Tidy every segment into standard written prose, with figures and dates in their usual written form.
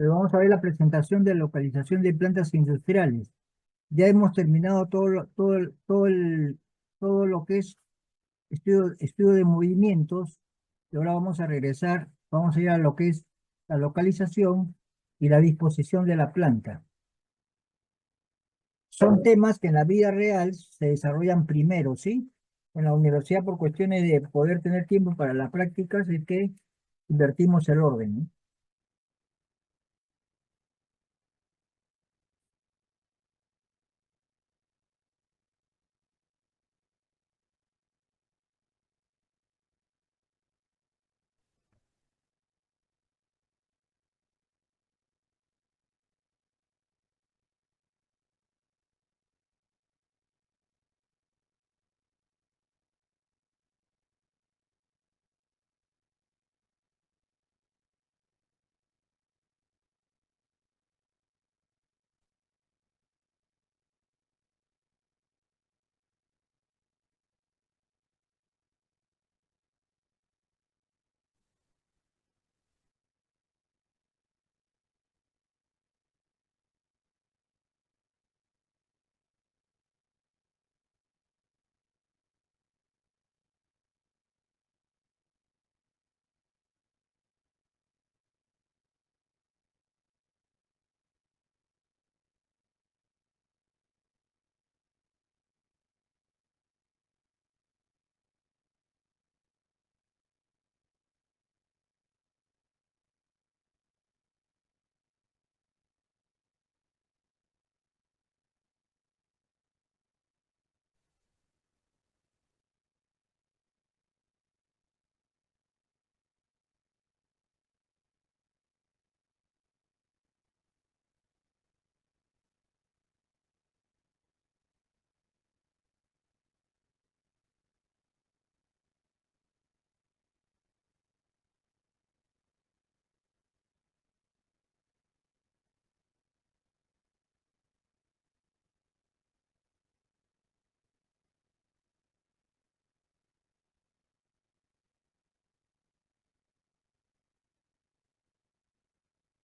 Pero vamos a ver la presentación de localización de plantas industriales. Ya hemos terminado todo lo que es estudio de movimientos, y ahora vamos a regresar, vamos a ir a lo que es la localización y la disposición de la planta. Son temas que en la vida real se desarrollan primero, ¿sí? En la universidad, por cuestiones de poder tener tiempo para las prácticas, es que invertimos el orden, ¿no?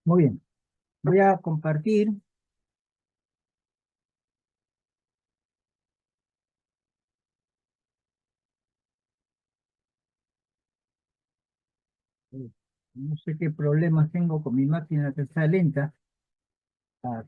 Muy bien, voy a compartir, eh, no sé qué problemas tengo con mi máquina que está lenta. Ah,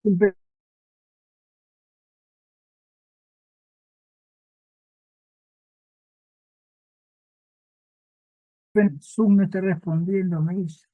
simple- Zoom no está respondiendo, me dice.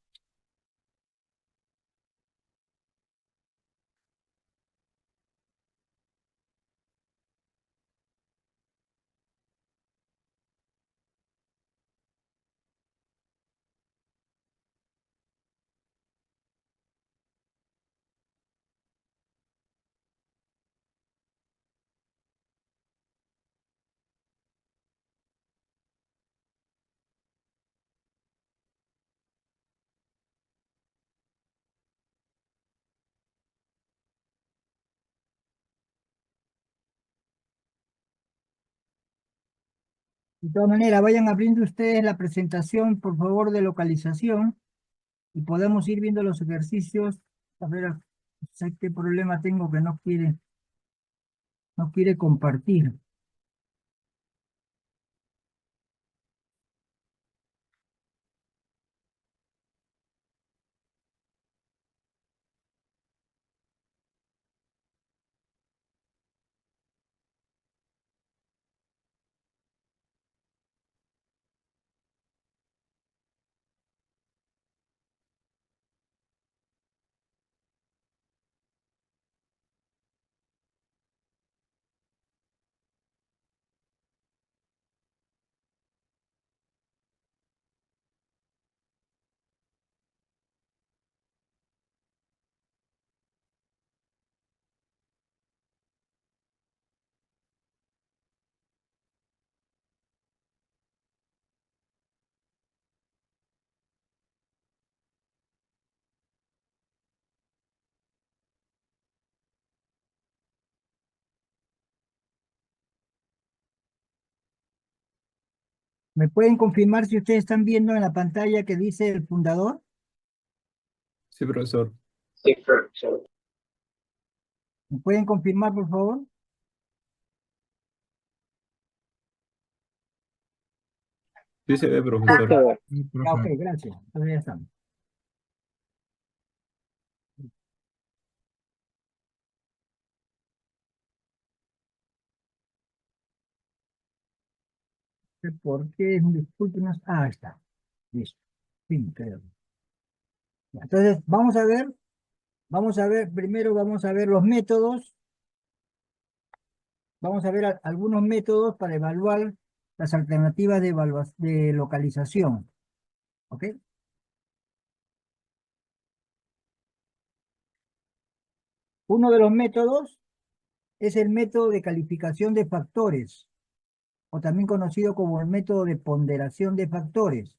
De todas maneras, vayan abriendo ustedes la presentación, por favor, de localización, y podemos ir viendo los ejercicios. A ver, sé qué problema tengo que no quiere compartir. ¿Me pueden confirmar si ustedes están viendo en la pantalla que dice el fundador? Sí, profesor. ¿Me pueden confirmar, por favor? Sí se ve, profesor. Sí, Ya, ok, profe. gracias. Entonces ya estamos. No sé ¿Por qué? Discúlpenos. Ah, está. Listo. Sí, creo. Ya, entonces, primero vamos a ver los métodos. Vamos a ver algunos métodos para evaluar las alternativas de localización. ¿Ok? Uno de los métodos es el método de calificación de factores, o también conocido como el método de ponderación de factores.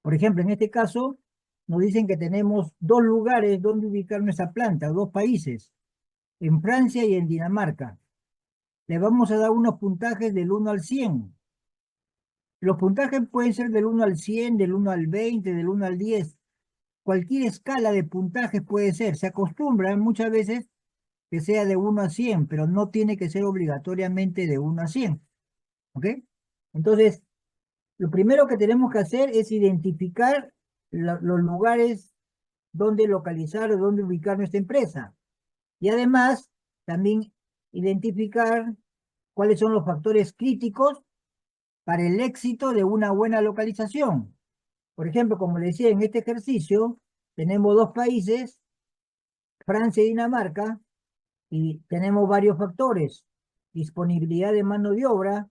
Por ejemplo, en este caso, nos dicen que tenemos dos lugares donde ubicar nuestra planta, dos países, en Francia y en Dinamarca. Le vamos a dar unos puntajes del 1 al 100. Los puntajes pueden ser del 1 al 100, del 1 al 20, del 1 al 10. Cualquier escala de puntajes puede ser. Se acostumbra muchas veces que sea de 1 a 100, pero no tiene que ser obligatoriamente de 1 a 100. ¿Ok? Entonces, lo primero que tenemos que hacer es identificar los lugares donde localizar o donde ubicar nuestra empresa. Y además, también identificar cuáles son los factores críticos para el éxito de una buena localización. Por ejemplo, como le decía, en este ejercicio tenemos dos países, Francia y Dinamarca, y tenemos varios factores: disponibilidad de mano de obra,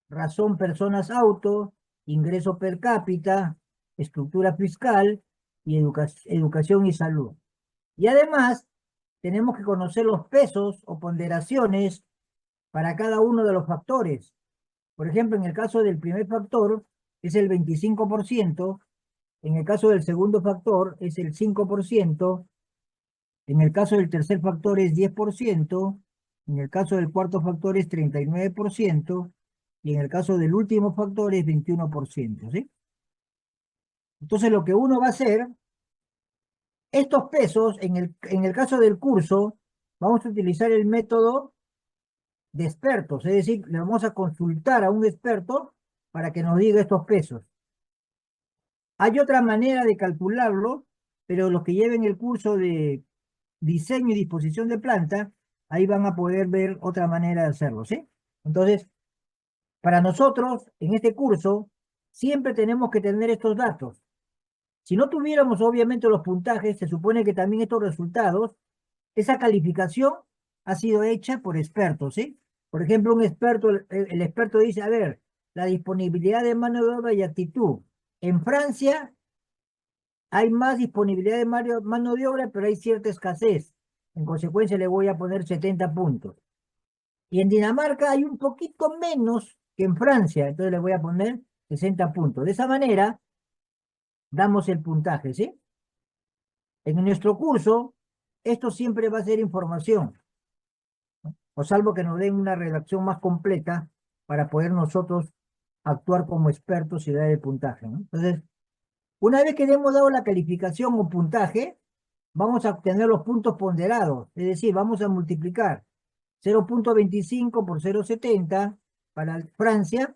razón personas auto, ingreso per cápita, estructura fiscal y educación y salud. Y además, tenemos que conocer los pesos o ponderaciones para cada uno de los factores. Por ejemplo, en el caso del primer factor es el 25%, en el caso del segundo factor es el 5%, en el caso del tercer factor es 10%, en el caso del cuarto factor es 39%, y en el caso del último factor es 21%, ¿sí? Entonces lo que uno va a hacer, estos pesos, en el caso del curso, vamos a utilizar el método de expertos, es decir, le vamos a consultar a un experto para que nos diga estos pesos. Hay otra manera de calcularlo, pero los que lleven el curso de diseño y disposición de planta, ahí van a poder ver otra manera de hacerlo, ¿sí? Entonces, para nosotros, en este curso, siempre tenemos que tener estos datos. Si no tuviéramos obviamente los puntajes, se supone que también estos resultados, esa calificación ha sido hecha por expertos, ¿sí? Por ejemplo, un experto, el experto dice, a ver, la disponibilidad de mano de obra y actitud. En Francia hay más disponibilidad de mano de obra, pero hay cierta escasez. En consecuencia, le voy a poner 70 puntos. Y en Dinamarca hay un poquito menos que en Francia, entonces le voy a poner 60 puntos. De esa manera, damos el puntaje, ¿sí? En nuestro curso, esto siempre va a ser información, o salvo que nos den una redacción más completa para poder nosotros actuar como expertos y dar el puntaje, ¿no? Entonces, una vez que hemos dado la calificación o puntaje, vamos a obtener los puntos ponderados, es decir, vamos a multiplicar 0,25 por 0,70 para Francia,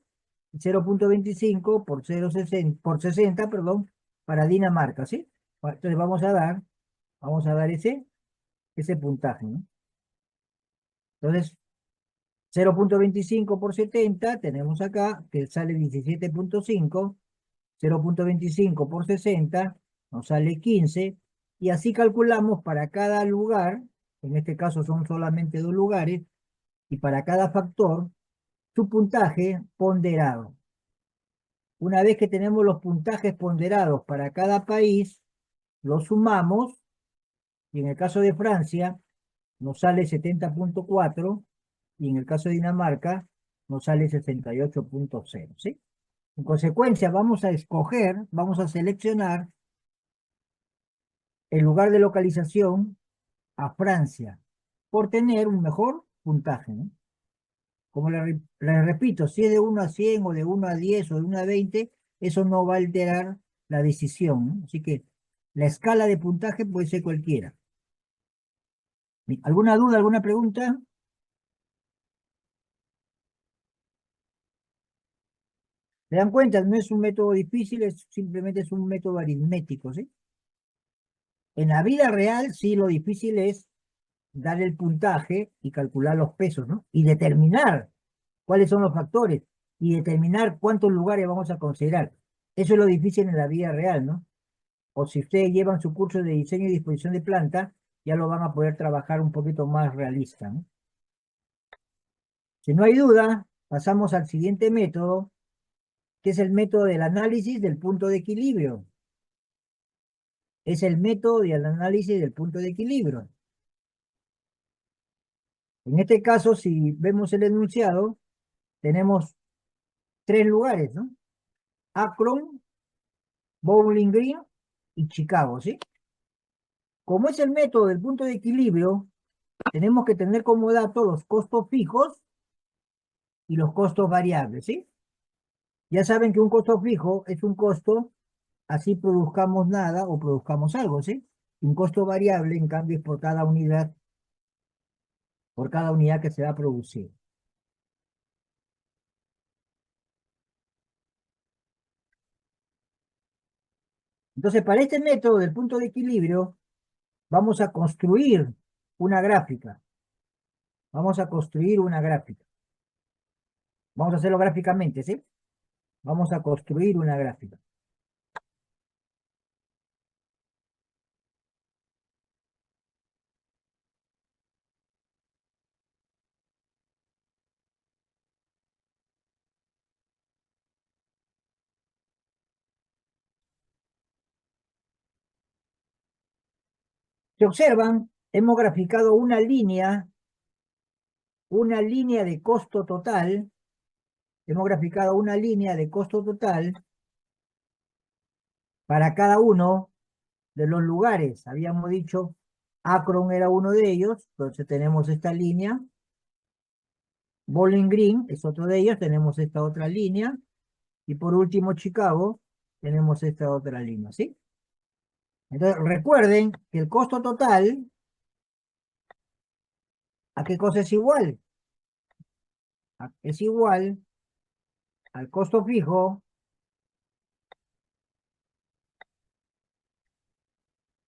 0,25 por 0,60, por 60, perdón, para Dinamarca, ¿sí? Entonces vamos a dar ese puntaje, ¿no? Entonces, 0,25 por 70, tenemos acá que sale 17,5, 0,25 por 60, nos sale 15, y así calculamos para cada lugar, en este caso son solamente 2 lugares, y para cada factor, su puntaje ponderado. Una vez que tenemos los puntajes ponderados para cada país, los sumamos, y en el caso de Francia, nos sale 70,4, y en el caso de Dinamarca, nos sale 68,0, ¿sí? En consecuencia, vamos a escoger, vamos a seleccionar el lugar de localización a Francia, por tener un mejor puntaje, ¿no? Como le repito, si es de 1 a 100 o de 1 a 10 o de 1 a 20, eso no va a alterar la decisión, ¿no? Así que la escala de puntaje puede ser cualquiera. ¿Alguna duda, alguna pregunta? ¿Se dan cuenta? No es un método difícil, simplemente es un método aritmético, ¿sí? En la vida real, sí, lo difícil es dar el puntaje y calcular los pesos, ¿no? Y determinar cuáles son los factores y determinar cuántos lugares vamos a considerar. Eso es lo difícil en la vida real, ¿no? O si ustedes llevan su curso de diseño y disposición de planta, ya lo van a poder trabajar un poquito más realista, ¿no? Si no hay duda, pasamos al siguiente método, que es el método del análisis del punto de equilibrio. Es el método del análisis del punto de equilibrio. En este caso, si vemos el enunciado, tenemos 3 lugares, ¿no? Akron, Bowling Green y Chicago, ¿sí? Como es el método del punto de equilibrio, tenemos que tener como dato los costos fijos y los costos variables, ¿sí? Ya saben que un costo fijo es un costo, así produzcamos nada o produzcamos algo, ¿sí? Un costo variable, en cambio, es por cada unidad que se va a producir. Entonces, para este método del punto de equilibrio, vamos a construir una gráfica. Vamos a construir una gráfica. Vamos a hacerlo gráficamente, ¿sí? Vamos a construir una gráfica. Si observan, hemos graficado una línea de costo total. Hemos graficado una línea de costo total para cada uno de los lugares. Habíamos dicho, Akron era uno de ellos, entonces tenemos esta línea. Bowling Green es otro de ellos, tenemos esta otra línea. Y por último, Chicago, tenemos esta otra línea, ¿sí? Entonces, recuerden que el costo total, ¿a qué cosa es igual? Es igual al costo fijo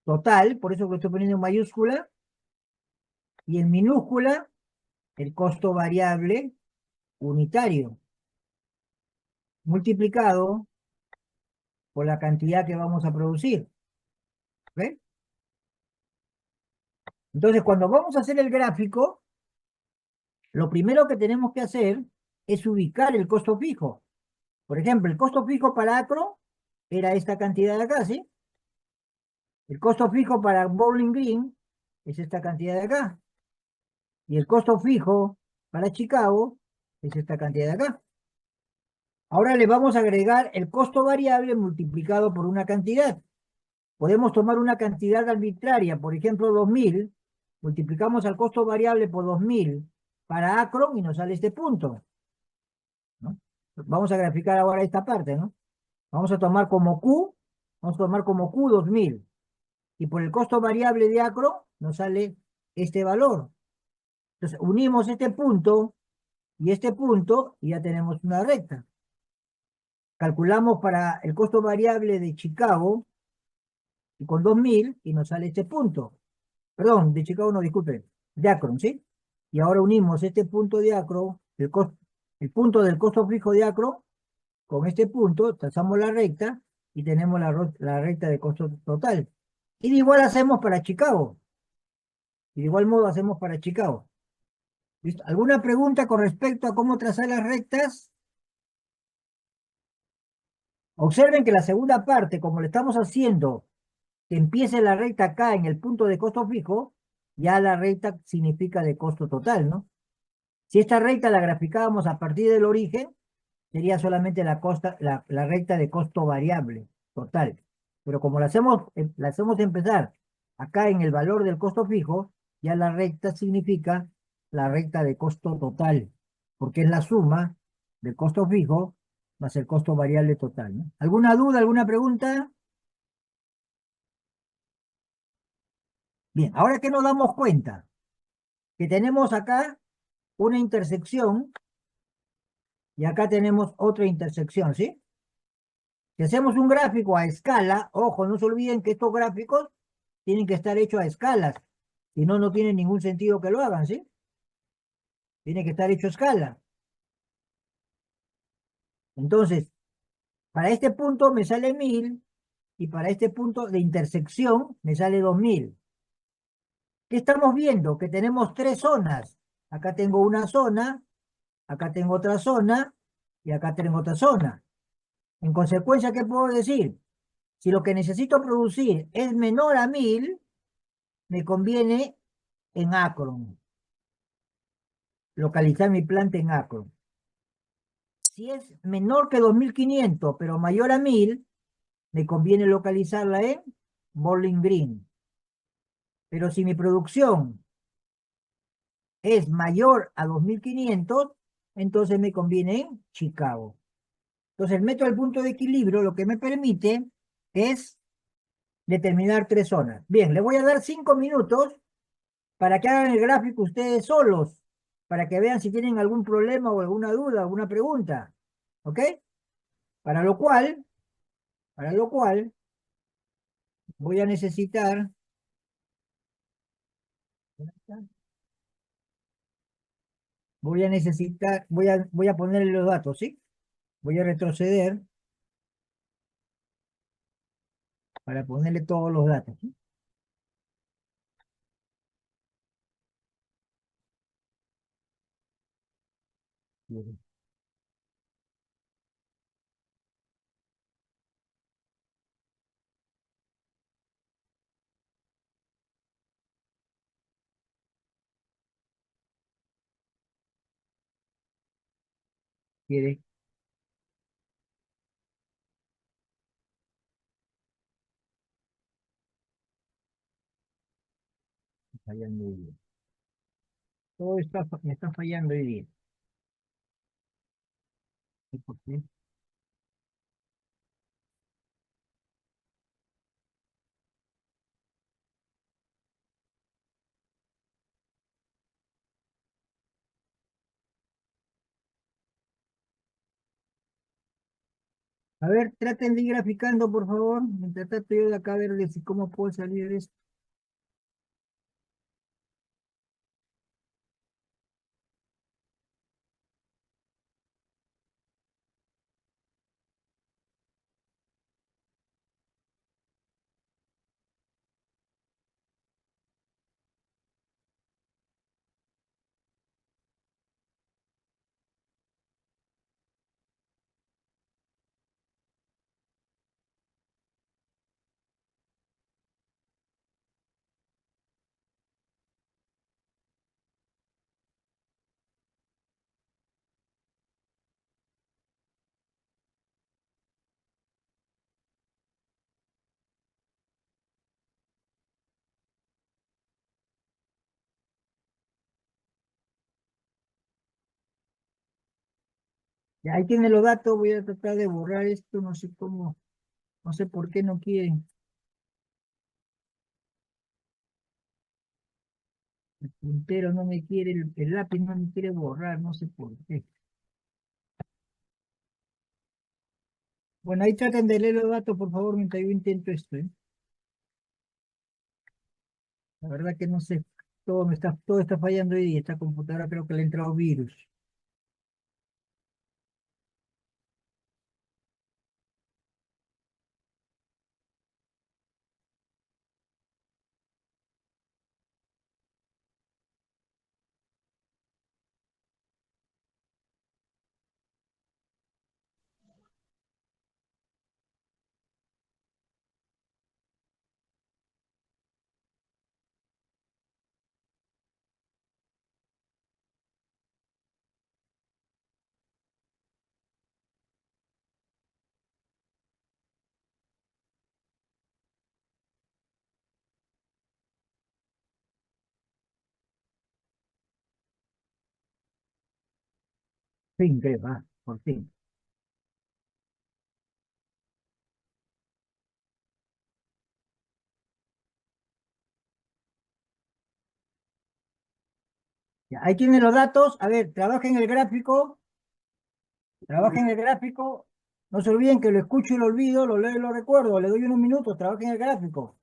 total, por eso que estoy poniendo en mayúscula, y en minúscula, el costo variable unitario, multiplicado por la cantidad que vamos a producir. ¿Ok? Entonces, cuando vamos a hacer el gráfico, lo primero que tenemos que hacer es ubicar el costo fijo. Por ejemplo, el costo fijo para Acro era esta cantidad de acá, ¿sí? El costo fijo para Bowling Green es esta cantidad de acá. Y el costo fijo para Chicago es esta cantidad de acá. Ahora le vamos a agregar el costo variable multiplicado por una cantidad. Podemos tomar una cantidad arbitraria, por ejemplo 2000, multiplicamos al costo variable por 2000 para Akron y nos sale este punto, ¿no? Vamos a graficar ahora esta parte, ¿no? Vamos a tomar como Q, vamos a tomar como Q 2000 y por el costo variable de Akron nos sale este valor. Entonces unimos este punto y ya tenemos una recta. Calculamos para el costo variable de Chicago y con 2000 y nos sale este punto. Perdón, de Chicago no, disculpe, de Akron, ¿sí? Y ahora unimos este punto de Akron, el punto del costo fijo de Akron, con este punto, trazamos la recta y tenemos la recta de costo total. Y de igual hacemos para Chicago. Y de igual modo hacemos para Chicago. ¿Listo? ¿Alguna pregunta con respecto a cómo trazar las rectas? Observen que la segunda parte, como le estamos haciendo que empiece la recta acá en el punto de costo fijo, ya la recta significa de costo total, ¿no? Si esta recta la graficábamos a partir del origen, sería solamente la recta de costo variable total. Pero como la hacemos empezar acá en el valor del costo fijo, ya la recta significa la recta de costo total, porque es la suma del costo fijo más el costo variable total, ¿no? ¿Alguna duda, alguna pregunta? Bien, ahora que nos damos cuenta que tenemos acá una intersección y acá tenemos otra intersección, ¿sí? Si hacemos un gráfico a escala, ojo, no se olviden que estos gráficos tienen que estar hechos a escalas, si no, no tiene ningún sentido que lo hagan, ¿sí? Tiene que estar hecho a escala. Entonces, para este punto me sale 1000 y para este punto de intersección me sale 2000. ¿Qué estamos viendo? Que tenemos tres zonas. Acá tengo una zona, acá tengo otra zona y acá tengo otra zona. En consecuencia, ¿qué puedo decir? Si lo que necesito producir es menor a 1000, me conviene en Akron, localizar mi planta en Akron. Si es menor que 2500, pero mayor a 1000, me conviene localizarla en Bowling Green. Pero si mi producción es mayor a 2500, entonces me conviene en Chicago. Entonces el método del punto de equilibrio lo que me permite es determinar tres zonas. Bien, le voy a dar 5 minutos para que hagan el gráfico ustedes solos, para que vean si tienen algún problema o alguna duda, alguna pregunta. ¿Ok? Para lo cual, para lo cual, voy a necesitar, voy a ponerle los datos, ¿sí? Voy a retroceder para ponerle todos los datos, ¿sí? Bien. ¿Quiere? Fallando hoy día. Todo me está fallando hoy día. ¿Y por qué? A ver, traten de ir graficando, por favor. Mientras tanto, yo de acá a ver cómo puedo salir de esto. Ya, ahí tiene los datos, voy a tratar de borrar esto, no sé cómo, no sé por qué no quieren. El puntero no me quiere, el lápiz no me quiere borrar, no sé por qué. Bueno, ahí traten de leer los datos, por favor, mientras yo intento esto, ¿eh? La verdad que no sé, todo está fallando hoy y esta computadora creo que le ha entrado virus. Fin, creo, por fin. Ya, ahí tienen los datos. A ver, trabajen el gráfico, trabajen el gráfico. No se olviden que lo escucho y lo olvido, lo leo y lo recuerdo. Le doy unos minutos, trabajen el gráfico.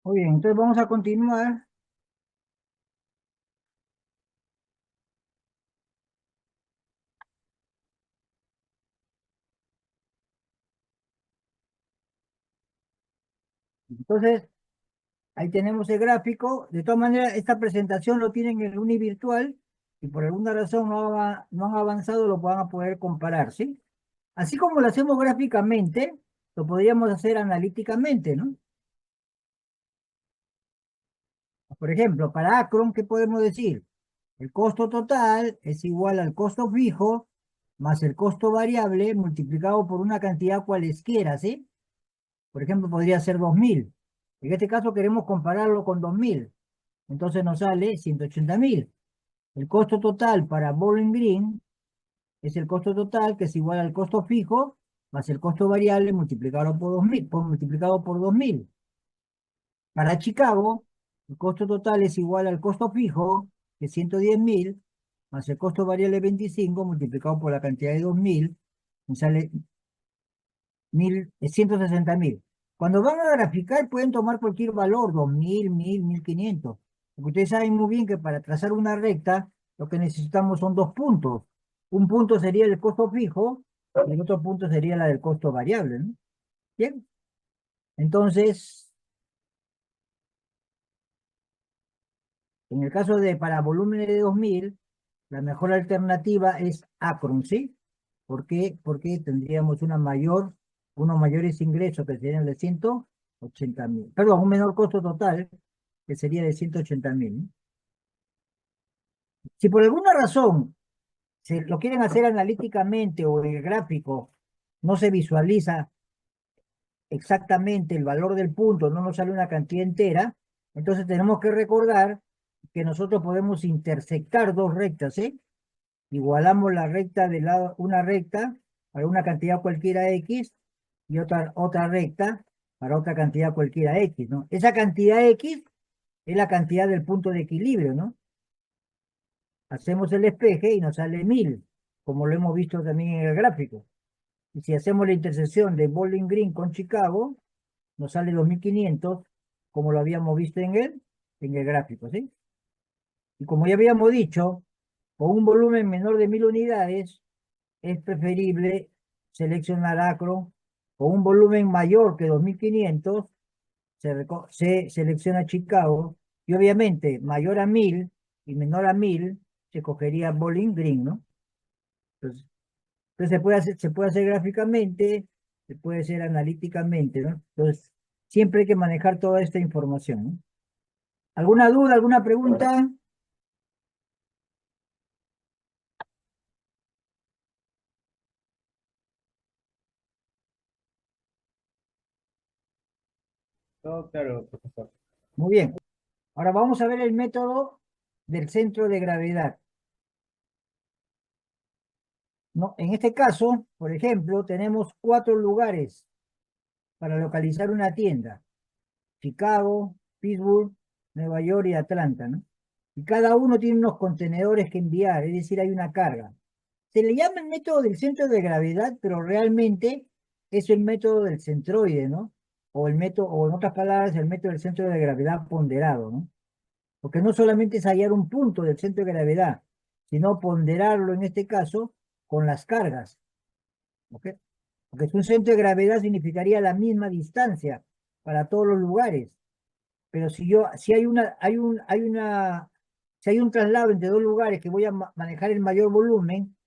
Muy bien, entonces vamos a continuar. Entonces, ahí tenemos el gráfico. De todas maneras, esta presentación lo tienen en el univirtual y por alguna razón no han avanzado, lo van a poder comparar, ¿sí? Así como lo hacemos gráficamente, lo podríamos hacer analíticamente, ¿no? Por ejemplo, para Acron, ¿qué podemos decir? El costo total es igual al costo fijo más el costo variable multiplicado por una cantidad cualesquiera, ¿sí? Por ejemplo, podría ser 2000. En este caso queremos compararlo con 2000. Entonces nos sale 180.000. El costo total para Bowling Green es el costo total que es igual al costo fijo más el costo variable multiplicado por 2000, multiplicado por 2000. Para Chicago, el costo total es igual al costo fijo, que es 110.000, más el costo variable 25 multiplicado por la cantidad de 2000, me sale 160.000. Cuando van a graficar pueden tomar cualquier valor, 2000, 1000, 1500. Porque ustedes saben muy bien que para trazar una recta lo que necesitamos son dos puntos. Un punto sería el costo fijo y el otro punto sería la del costo variable, ¿no? Bien, entonces, en el caso de para volúmenes de 2000, la mejor alternativa es Acron, ¿sí? ¿Por qué? Porque tendríamos unos mayores ingresos que serían de 180.000. Perdón, un menor costo total que sería de 180.000, ¿no? Si por alguna razón se lo quieren hacer analíticamente o en el gráfico, no se visualiza exactamente el valor del punto, no nos sale una cantidad entera, entonces tenemos que recordar que nosotros podemos intersectar dos rectas, ¿sí? Igualamos la recta de lado, una recta para una cantidad cualquiera X y otra recta para otra cantidad cualquiera X, ¿no? Esa cantidad X es la cantidad del punto de equilibrio, ¿no? Hacemos el despeje y nos sale 1000, como lo hemos visto también en el gráfico. Y si hacemos la intersección de Bowling Green con Chicago, nos sale 2500, como lo habíamos visto en el gráfico, ¿sí? Y como ya habíamos dicho, con un volumen menor de 1000 unidades, es preferible seleccionar Acron. Con un volumen mayor que 2500, se selecciona Chicago. Y obviamente, mayor a 1000 y menor a 1000, se cogería Bowling Green, ¿no? Entonces se puede hacer gráficamente, se puede hacer analíticamente, ¿no? Entonces, siempre hay que manejar toda esta información, ¿no? ¿Alguna duda, alguna pregunta? Todo claro, profesor. Muy bien. Ahora vamos a ver el método del centro de gravedad. No, en este caso, por ejemplo, tenemos 4 lugares para localizar una tienda: Chicago, Pittsburgh, Nueva York y Atlanta, ¿no? Y cada uno tiene unos contenedores que enviar, es decir, hay una carga. Se le llama el método del centro de gravedad, pero realmente es el método del centroide, ¿no? O el método, o en otras palabras, el método del centro de gravedad ponderado, ¿no? Porque no solamente es hallar un punto del centro de gravedad, sino ponderarlo en este caso con las cargas, ¿ok? Porque un centro de gravedad significaría la misma distancia para todos los lugares. Pero si hay un traslado entre dos lugares que voy a manejar el mayor volumen,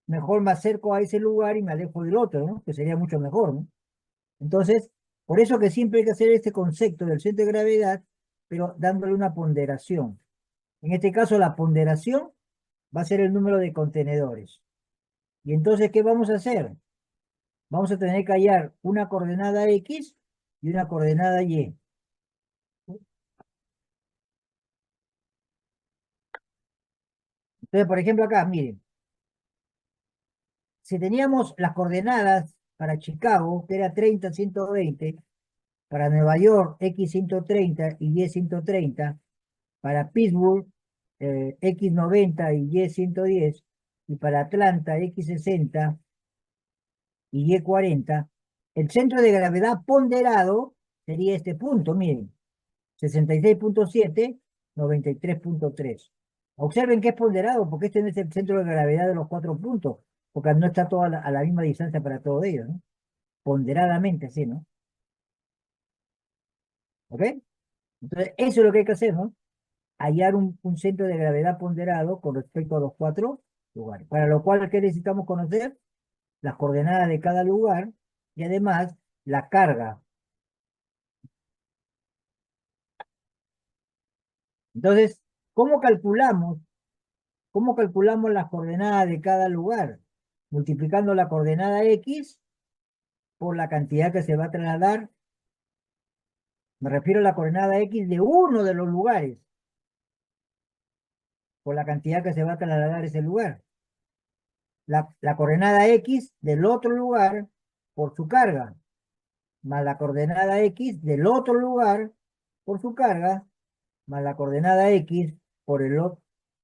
mejor me acerco a ese lugar y me alejo del otro, ¿no? Que sería mucho mejor, ¿no? Entonces, por eso que siempre hay que hacer este concepto del centro de gravedad, pero dándole una ponderación. En este caso, la ponderación va a ser el número de contenedores. Y entonces, ¿qué vamos a hacer? Vamos a tener que hallar una coordenada X y una coordenada Y. Entonces, por ejemplo, acá, miren, si teníamos las coordenadas para Chicago, que era 30, 120, para Nueva York, X 130 y Y 130, para Pittsburgh, X 90 y Y 110, y para Atlanta, X 60 y Y 40, el centro de gravedad ponderado sería este punto, miren. 66.7, 93.3. Observen que es ponderado, porque este no es el centro de gravedad de los 4 puntos, porque no está toda a la misma distancia para todos ellos, ¿no? Ponderadamente, sí, ¿no? ¿Ok? Entonces, eso es lo que hay que hacer, ¿no? Hallar un centro de gravedad ponderado con respecto a los 4 lugares. Para lo cual, ¿qué necesitamos conocer? Las coordenadas de cada lugar y además la carga. Entonces, ¿cómo calculamos? ¿Cómo calculamos las coordenadas de cada lugar? Multiplicando la coordenada X por la cantidad que se va a trasladar. Me refiero a la coordenada X de uno de los lugares, por la cantidad que se va a trasladar ese lugar. La coordenada X del otro lugar por su carga, más la coordenada X del otro lugar por su carga, más la coordenada X por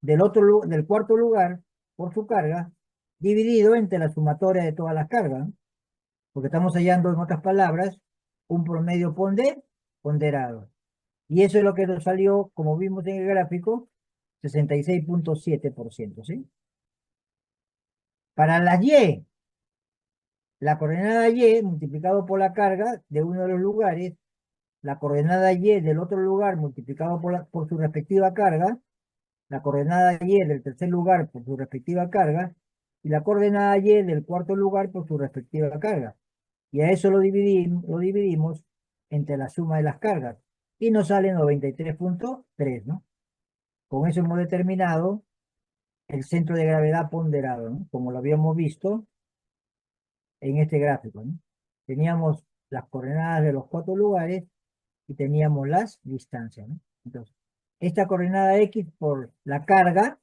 del cuarto lugar por su carga, dividido entre la sumatoria de todas las cargas, ¿no? Porque estamos hallando, en otras palabras, un promedio ponderado. Y eso es lo que nos salió, como vimos en el gráfico, 66.7%, ¿sí? Para las Y, la coordenada Y multiplicado por la carga de uno de los lugares, la coordenada Y del otro lugar multiplicado por su respectiva carga, la coordenada Y del tercer lugar por su respectiva carga, y la coordenada Y del cuarto lugar por su respectiva carga. Y a eso lo dividimos entre la suma de las cargas. Y nos sale 93.3, ¿no? Con eso hemos determinado el centro de gravedad ponderado, ¿no? Como lo habíamos visto en este gráfico, ¿no? Teníamos las coordenadas de los 4 lugares y teníamos las distancias, ¿no? Entonces, esta coordenada X por la carga,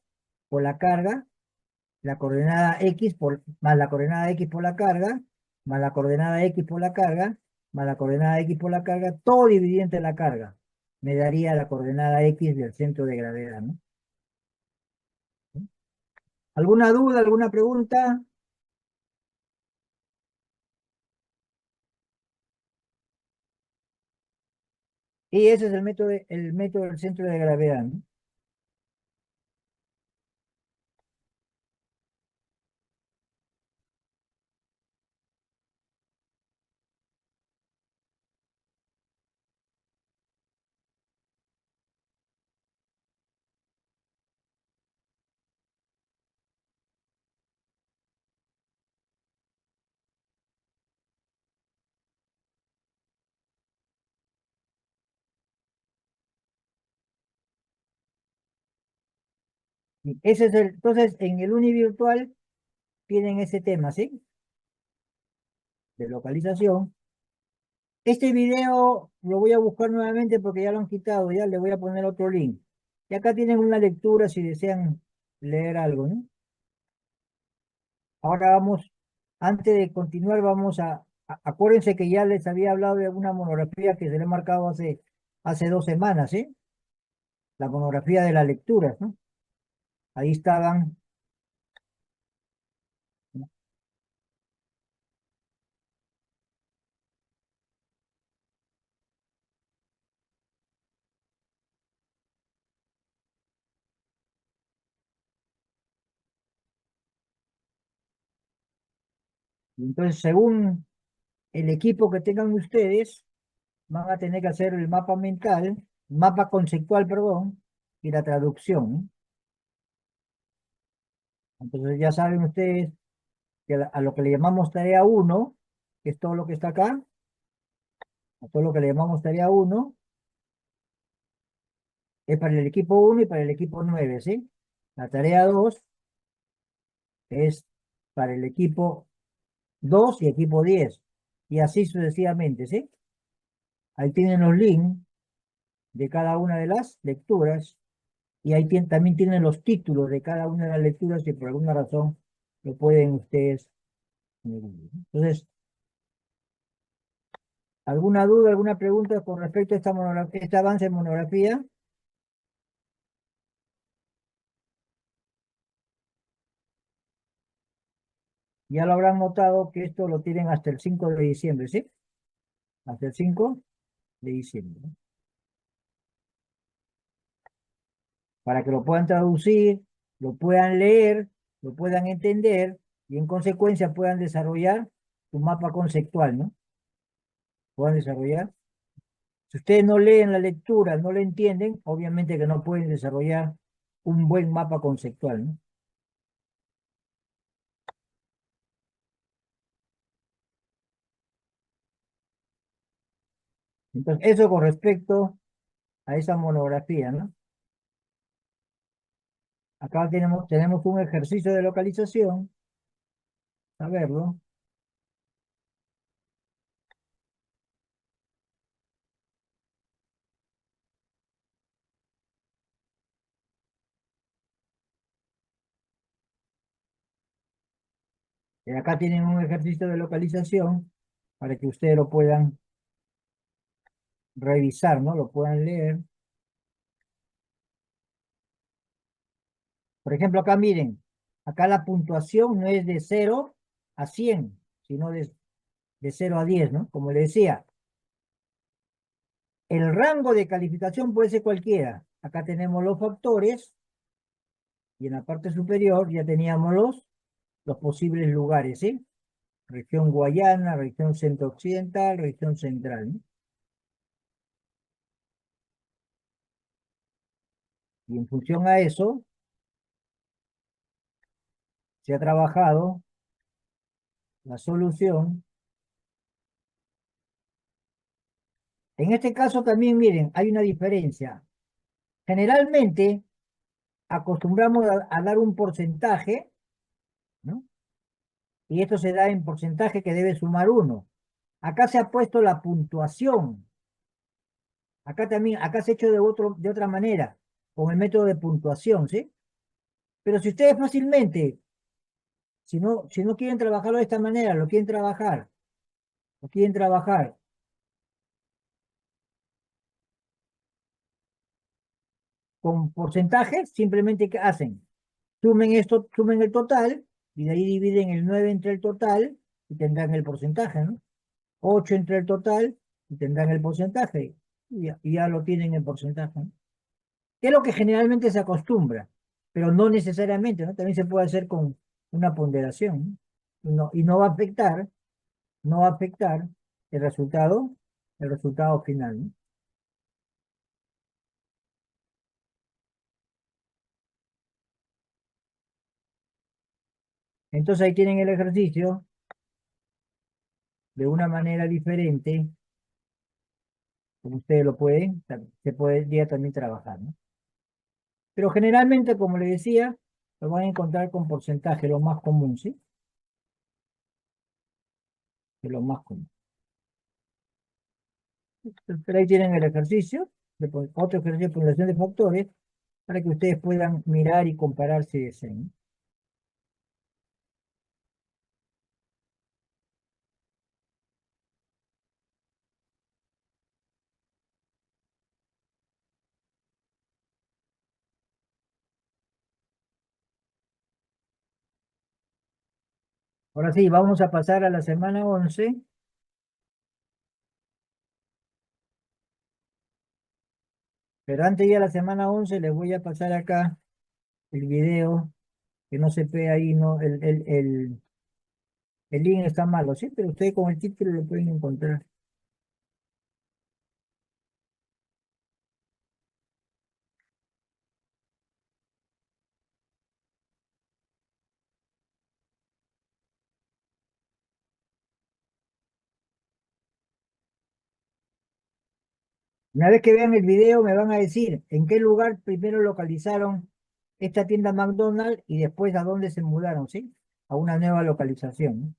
la coordenada X más la coordenada X por la carga, más la coordenada X por la carga, más la coordenada X por la carga, todo dividido entre la carga, me daría la coordenada X del centro de gravedad, ¿no? ¿Alguna duda, alguna pregunta? Y ese es el método del centro de gravedad, ¿no? Y entonces, en el univirtual tienen ese tema, ¿sí? De localización. Este video lo voy a buscar nuevamente porque ya lo han quitado, ya le voy a poner otro link. Y acá tienen una lectura si desean leer algo, ¿no? Ahora vamos, antes de continuar, acuérdense que ya les había hablado de una monografía que se le he marcado hace 2 semanas, ¿sí? La monografía de las lecturas, ¿no? Ahí estaban, ¿no? Y entonces, según el equipo que tengan ustedes, van a tener que hacer el mapa mental, mapa conceptual, perdón, y la traducción, ¿no? Entonces ya saben ustedes que a lo que le llamamos tarea uno, que es todo lo que está acá, a todo lo que le llamamos tarea uno, es para el equipo uno y para el equipo 9, ¿sí? La tarea 2 es para el equipo 2 y equipo 10, y así sucesivamente, ¿sí? Ahí tienen los links de cada una de las lecturas, y ahí también tienen los títulos de cada una de las lecturas, si por alguna razón lo pueden ustedes. Entonces, ¿alguna duda, alguna pregunta con respecto a este avance en monografía? Ya lo habrán notado que esto lo tienen hasta el 5 de diciembre, ¿sí? Hasta el 5 de diciembre, ¿no? para que lo puedan traducir, lo puedan leer, lo puedan entender y en consecuencia puedan desarrollar su mapa conceptual, ¿no? Puedan desarrollar. Si ustedes no leen la lectura, no la entienden, obviamente que no pueden desarrollar un buen mapa conceptual, ¿no? Entonces, eso con respecto a esa monografía, ¿no? Acá tenemos un ejercicio de localización, a verlo. Acá tienen un ejercicio de localización para que ustedes lo puedan revisar, ¿no? Lo puedan leer. Por ejemplo, acá miren, acá la puntuación no es de 0 a 100, sino de 0 a 10, ¿no? Como le decía, el rango de calificación puede ser cualquiera. Acá tenemos los factores y en la parte superior ya teníamos los posibles lugares, ¿sí? Región Guayana, región centro-occidental, región central, ¿no? Y en función a eso, se ha trabajado la solución. En este caso también, miren, hay una diferencia. Generalmente acostumbramos a dar un porcentaje, ¿no? Y esto se da en porcentaje que debe sumar 1. Acá se ha puesto la puntuación. Acá también, acá se ha hecho de otra manera, con el método de puntuación, ¿sí? Pero si ustedes fácilmente, si no quieren trabajarlo de esta manera, lo quieren trabajar con porcentajes, simplemente ¿qué hacen? Sumen esto, sumen el total, y de ahí dividen el 9 entre el total, y tendrán el porcentaje, ¿no? 8 entre el total, y tendrán el porcentaje, y ya lo tienen el porcentaje, ¿no? Que es lo que generalmente se acostumbra, pero no necesariamente, ¿no? También se puede hacer con una ponderación, ¿no? Y no va a afectar, no va a afectar el resultado final, ¿no? Entonces ahí tienen el ejercicio de una manera diferente, como ustedes lo pueden, se podría también trabajar, ¿no? Pero generalmente, como le decía, lo van a encontrar con porcentaje, lo más común, ¿sí? De lo más común. Pero ahí tienen el ejercicio, otro ejercicio de ponderación de factores, para que ustedes puedan mirar y comparar si desean. Ahora sí, vamos a pasar a la semana 11, pero antes de ir a la semana 11 les voy a pasar acá el video, que no se ve ahí, no, el link está malo, ¿sí? Pero ustedes con el título lo pueden encontrar. Una vez que vean el video, me van a decir en qué lugar primero localizaron esta tienda McDonald's y después a dónde se mudaron, ¿sí? A una nueva localización, ¿no?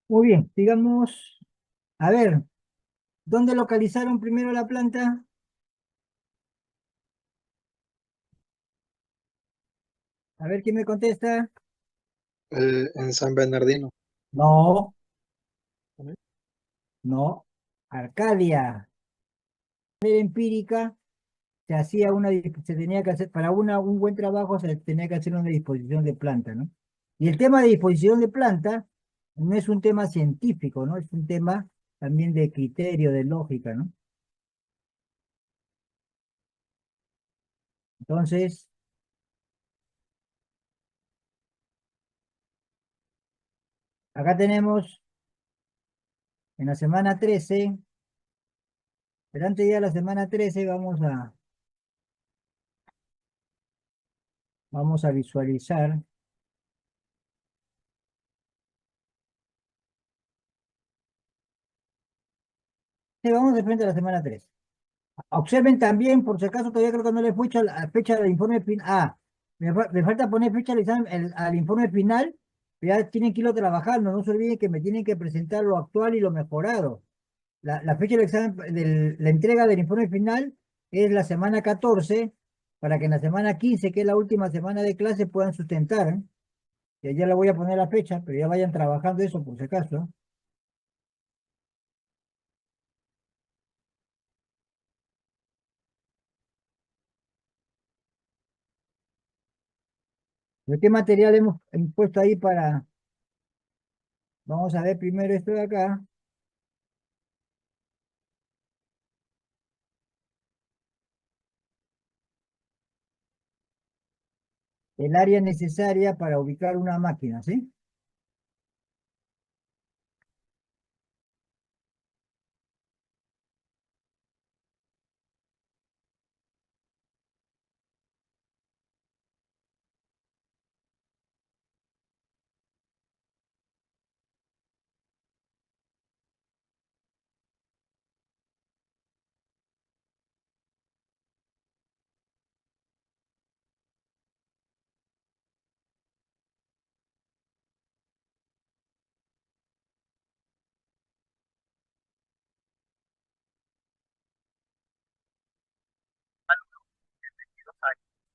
Muy bien, digamos, a ver, ¿dónde localizaron primero la planta? A ver quién me contesta. En San Bernardino. No, ¿No? no. Arcadia. De manera empírica se hacía se tenía que hacer, para un buen trabajo se tenía que hacer una disposición de planta, ¿no? Y el tema de disposición de planta no es un tema científico, ¿no? Es un tema también de criterio, de lógica, ¿no? Entonces, acá tenemos en la semana 13, pero antes ya de la semana 13 vamos a visualizar. Sí, vamos de frente a la semana 13. Observen también, por si acaso todavía creo que no le he puesto la fecha del informe final. Ah, me falta poner fecha al informe final, pero ya tienen que irlo trabajando. No se olviden que me tienen que presentar lo actual y lo mejorado. La fecha del examen, la entrega del informe final es la semana 14, para que en la semana 15, que es la última semana de clase, puedan sustentar, ¿eh? Y ya le voy a poner la fecha, pero ya vayan trabajando eso por si acaso. ¿De qué material hemos puesto ahí para... Vamos a ver primero esto de acá. El área necesaria para ubicar una máquina, ¿sí?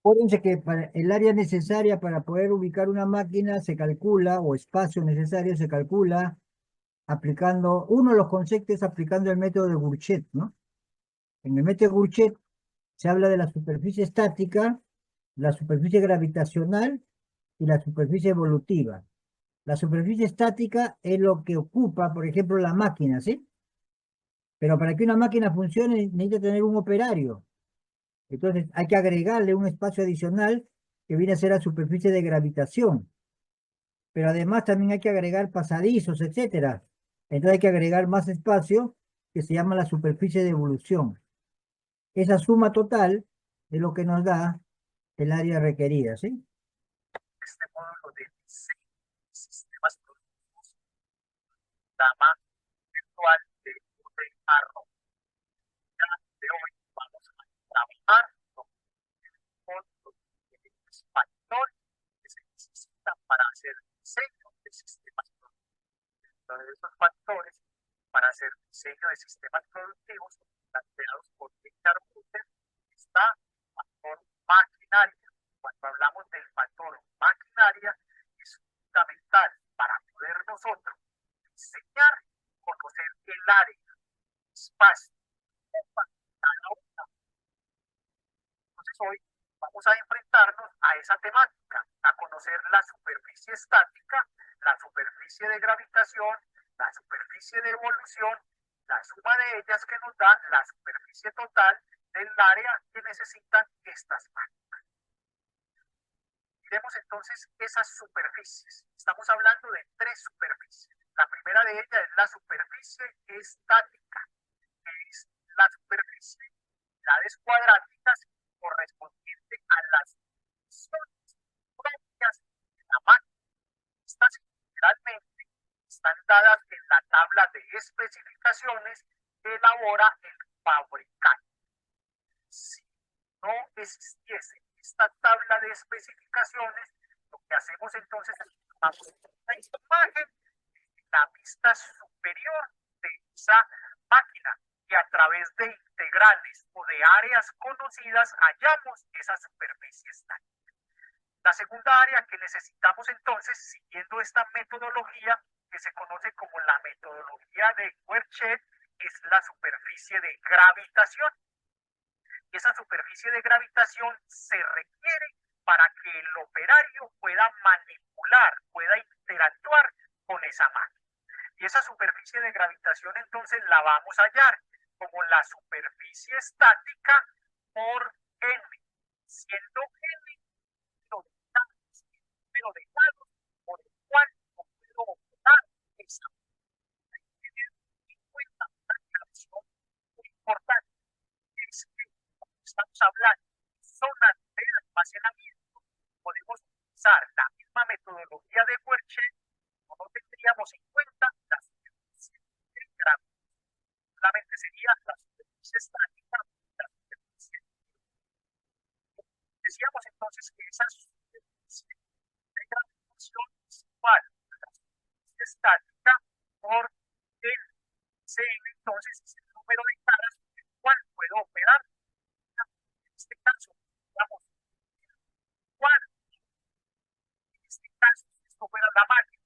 Acuérdense que para el área necesaria para poder ubicar una máquina se calcula, o espacio necesario se calcula aplicando, uno de los conceptos es aplicando el método de Gurchet, ¿no? En el método de Gurchet se habla de la superficie estática, la superficie gravitacional y la superficie evolutiva. La superficie estática es lo que ocupa, por ejemplo, la máquina, ¿sí? Pero para que una máquina funcione necesita tener un operario. Entonces hay que agregarle un espacio adicional que viene a ser la superficie de gravitación. Pero además también hay que agregar pasadizos, etcétera. Entonces hay que agregar más espacio que se llama la superficie de evolución. Esa suma total es lo que nos da el área requerida, ¿sí? Este módulo de diseño de sistemas productivos, la más virtual de UTR. De hoy vamos a trabajar con los diferentes factores que se necesitan para hacer diseño de sistemas productivos. Entonces, esos factores para hacer diseño de sistemas productivos planteados por Richard Buter está el factor maquinaria. Cuando hablamos del factor maquinaria, es fundamental para poder nosotros diseñar, conocer el área, espacio, cada una. Entonces hoy vamos a enfrentarnos a esa temática, a conocer la superficie estática, la superficie de gravitación, la superficie de evolución, la suma de ellas que nos da la superficie total del área que necesitan estas máquinas. Miremos entonces esas superficies. Estamos hablando de tres superficies. La primera de ellas es la superficie estática, que es la superficie de unidades cuadráticas correspondiente a las dimensiones propias de la máquina. Estas generalmente están dadas en la tabla de especificaciones que elabora el fabricante. Si no existiese esta tabla de especificaciones, lo que hacemos entonces es tomamos una imagen la vista superior de esa máquina y a través de integrales o de áreas conocidas hallamos esa superficie estática. La segunda área que necesitamos entonces, siguiendo esta metodología que se conoce como la metodología de Wertschäd, es la superficie de gravitación. Y esa superficie de gravitación se requiere para que el operario pueda manipular, pueda interactuar con esa máquina. Y esa superficie de gravitación entonces la vamos a hallar como la superficie estática por n, siendo n número de lados por el cual no puedo operar esa máquina. Hay que tener en cuenta una aclaración muy importante, es que cuando estamos hablando de zonas de almacenamiento, podemos utilizar la misma metodología de Wertschäd, no tendríamos en cuenta la superficie de gravitación. Solamente sería la superficie estática, la superficie. Decíamos entonces que esa superficie de gravitación es igual a la superficie estática por el Cn, entonces es el número de caras con el cual puedo operar. En este caso, digamos, igual. En este caso, si esto fuera la máquina,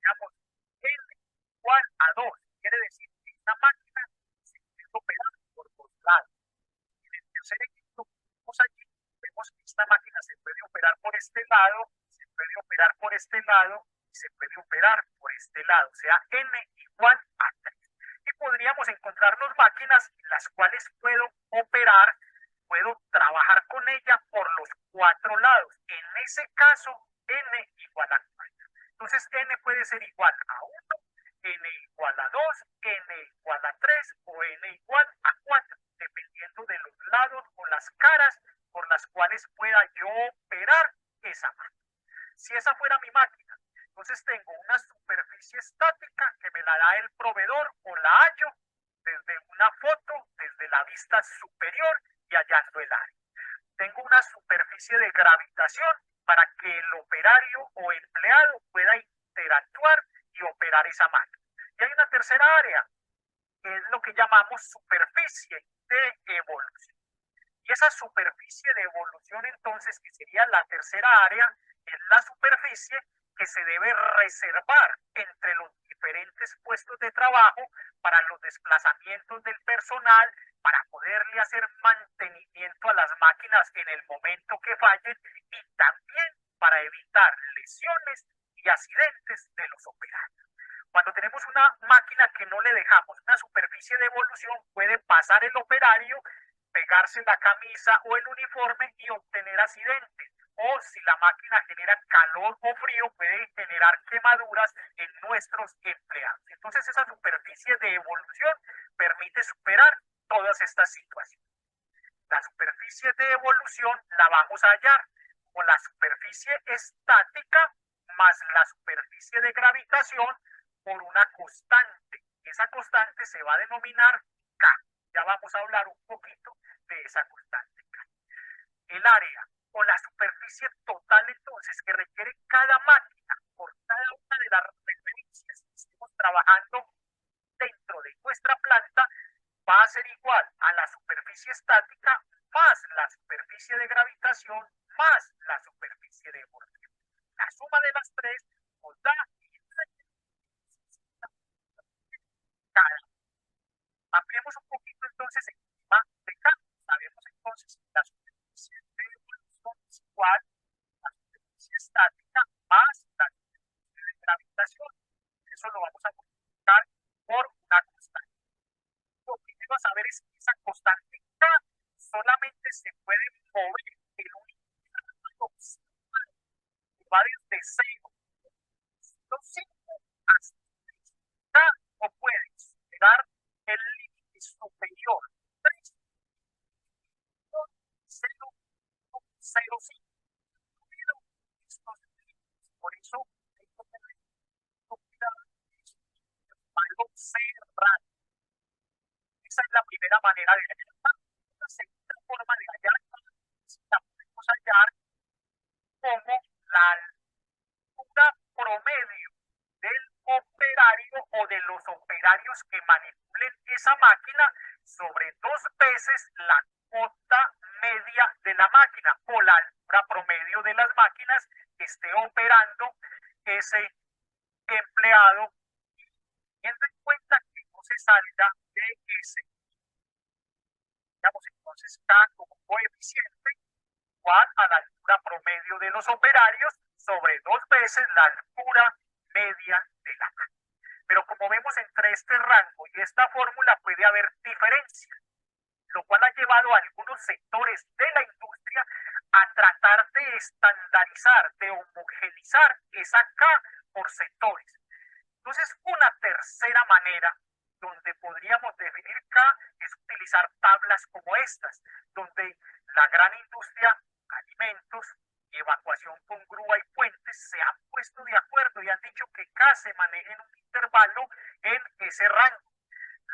digamos, n igual a 2, quiere decir que esta máquina se puede operar por dos lados. En el tercer ejemplo que vemos allí, vemos que esta máquina se puede operar por este lado, se puede operar por este lado y se puede operar por este lado, o sea, n igual a 3. Y podríamos encontrarnos máquinas en las cuales puedo operar, puedo trabajar con ella por los cuatro lados. En ese caso, n igual a 4. Entonces, n puede ser igual a 1, n igual a 2, n igual a 3 o n igual a 4, dependiendo de los lados o las caras por las cuales pueda yo operar esa máquina. Si esa fuera mi máquina, entonces tengo una superficie estática que me la da el proveedor o la hallo desde una foto, desde la vista superior y hallando el área. Tengo una superficie de gravitación para que el operario o empleado pueda interactuar y operar esa máquina. Y hay una tercera área, que es lo que llamamos superficie de evolución. Y esa superficie de evolución entonces, que sería la tercera área, es la superficie que se debe reservar entre los diferentes puestos de trabajo para los desplazamientos del personal, para poderle hacer mantenimiento a las máquinas en el momento que fallen y también para evitar lesiones y accidentes de los operarios. Cuando tenemos una máquina que no le dejamos una superficie de evolución, puede pasar el operario, pegarse la camisa o el uniforme y obtener accidentes. O si la máquina genera calor o frío, puede generar quemaduras en nuestros empleados. Entonces, esa superficie de evolución permite superar todas estas situaciones. La superficie de evolución la vamos a hallar como la superficie estática más la superficie de gravitación por una constante. Esa constante se va a denominar K. Ya vamos a hablar un poquito de esa constante K. El área o la superficie total entonces que requiere cada máquina por cada una de las referencias que estemos trabajando dentro de nuestra planta va a ser igual a la superficie estática más la superficie de gravitación más la superficie de evolución. La suma de las tres nos da cada. Ampliemos un poquito entonces el tema de K. Sabemos entonces que la superficie de evolución es igual a la superficie estática más la superficie de gravitación. Eso lo vamos a multiplicar por una constante. Lo primero a saber es que esa constante K solamente se puede mover en un intervalo que va desde 0, 0,5 hasta 3. K no puede superar el límite superior 3, 0,05. Por eso hay que tener cuidado el valor cerrado. Esa es la primera manera de hallar. La segunda forma de hallar la podemos hallar como la altura promedio del operario o de los operarios que manipulen esa máquina sobre 2 veces la cota media de la máquina o la altura promedio de las máquinas que esté operando ese empleado, teniendo en cuenta que no se salga de ese. Digamos, entonces K como coeficiente igual a la altura promedio de los operarios sobre 2 veces la altura media de la máquina. Pero como vemos, entre este rango y esta fórmula puede haber diferencia, lo cual ha llevado a algunos sectores de la industria a tratar de estandarizar, de homogeneizar esa K por sectores. Entonces, una tercera manera donde podríamos definir K es utilizar tablas como estas, donde la gran industria, alimentos y evacuación con grúa y puentes se han puesto de acuerdo y han dicho que K se maneja en un intervalo en ese rango.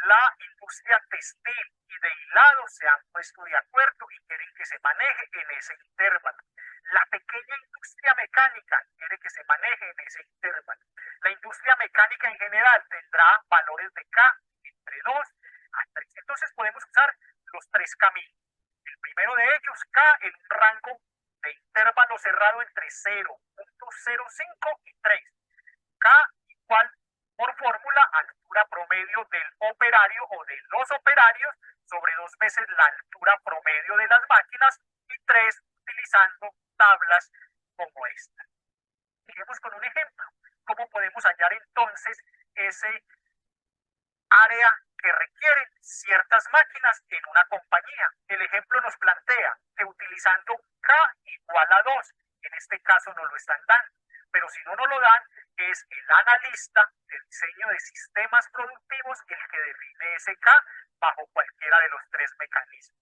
La industria textil y de hilado se han puesto de acuerdo y quieren que se maneje en ese intervalo. La pequeña industria mecánica quiere que se maneje en ese intervalo. La industria mecánica en general tendrá valores de K entre 2 a 3. Entonces podemos usar los 3 caminos. El primero de ellos, K en un rango de intervalo cerrado entre 0.05 y 3. K igual por fórmula altura promedio del operario o de los operarios sobre 2 veces la altura promedio de las máquinas y 3 utilizando tablas como esta. Miremos con un ejemplo. ¿Cómo podemos hallar entonces ese área que requieren ciertas máquinas en una compañía? El ejemplo nos plantea que utilizando K igual a 2, en este caso nos lo están dando, pero si no nos lo dan, es el analista de diseño de sistemas productivos el que define ese K bajo cualquiera de los 3 mecanismos.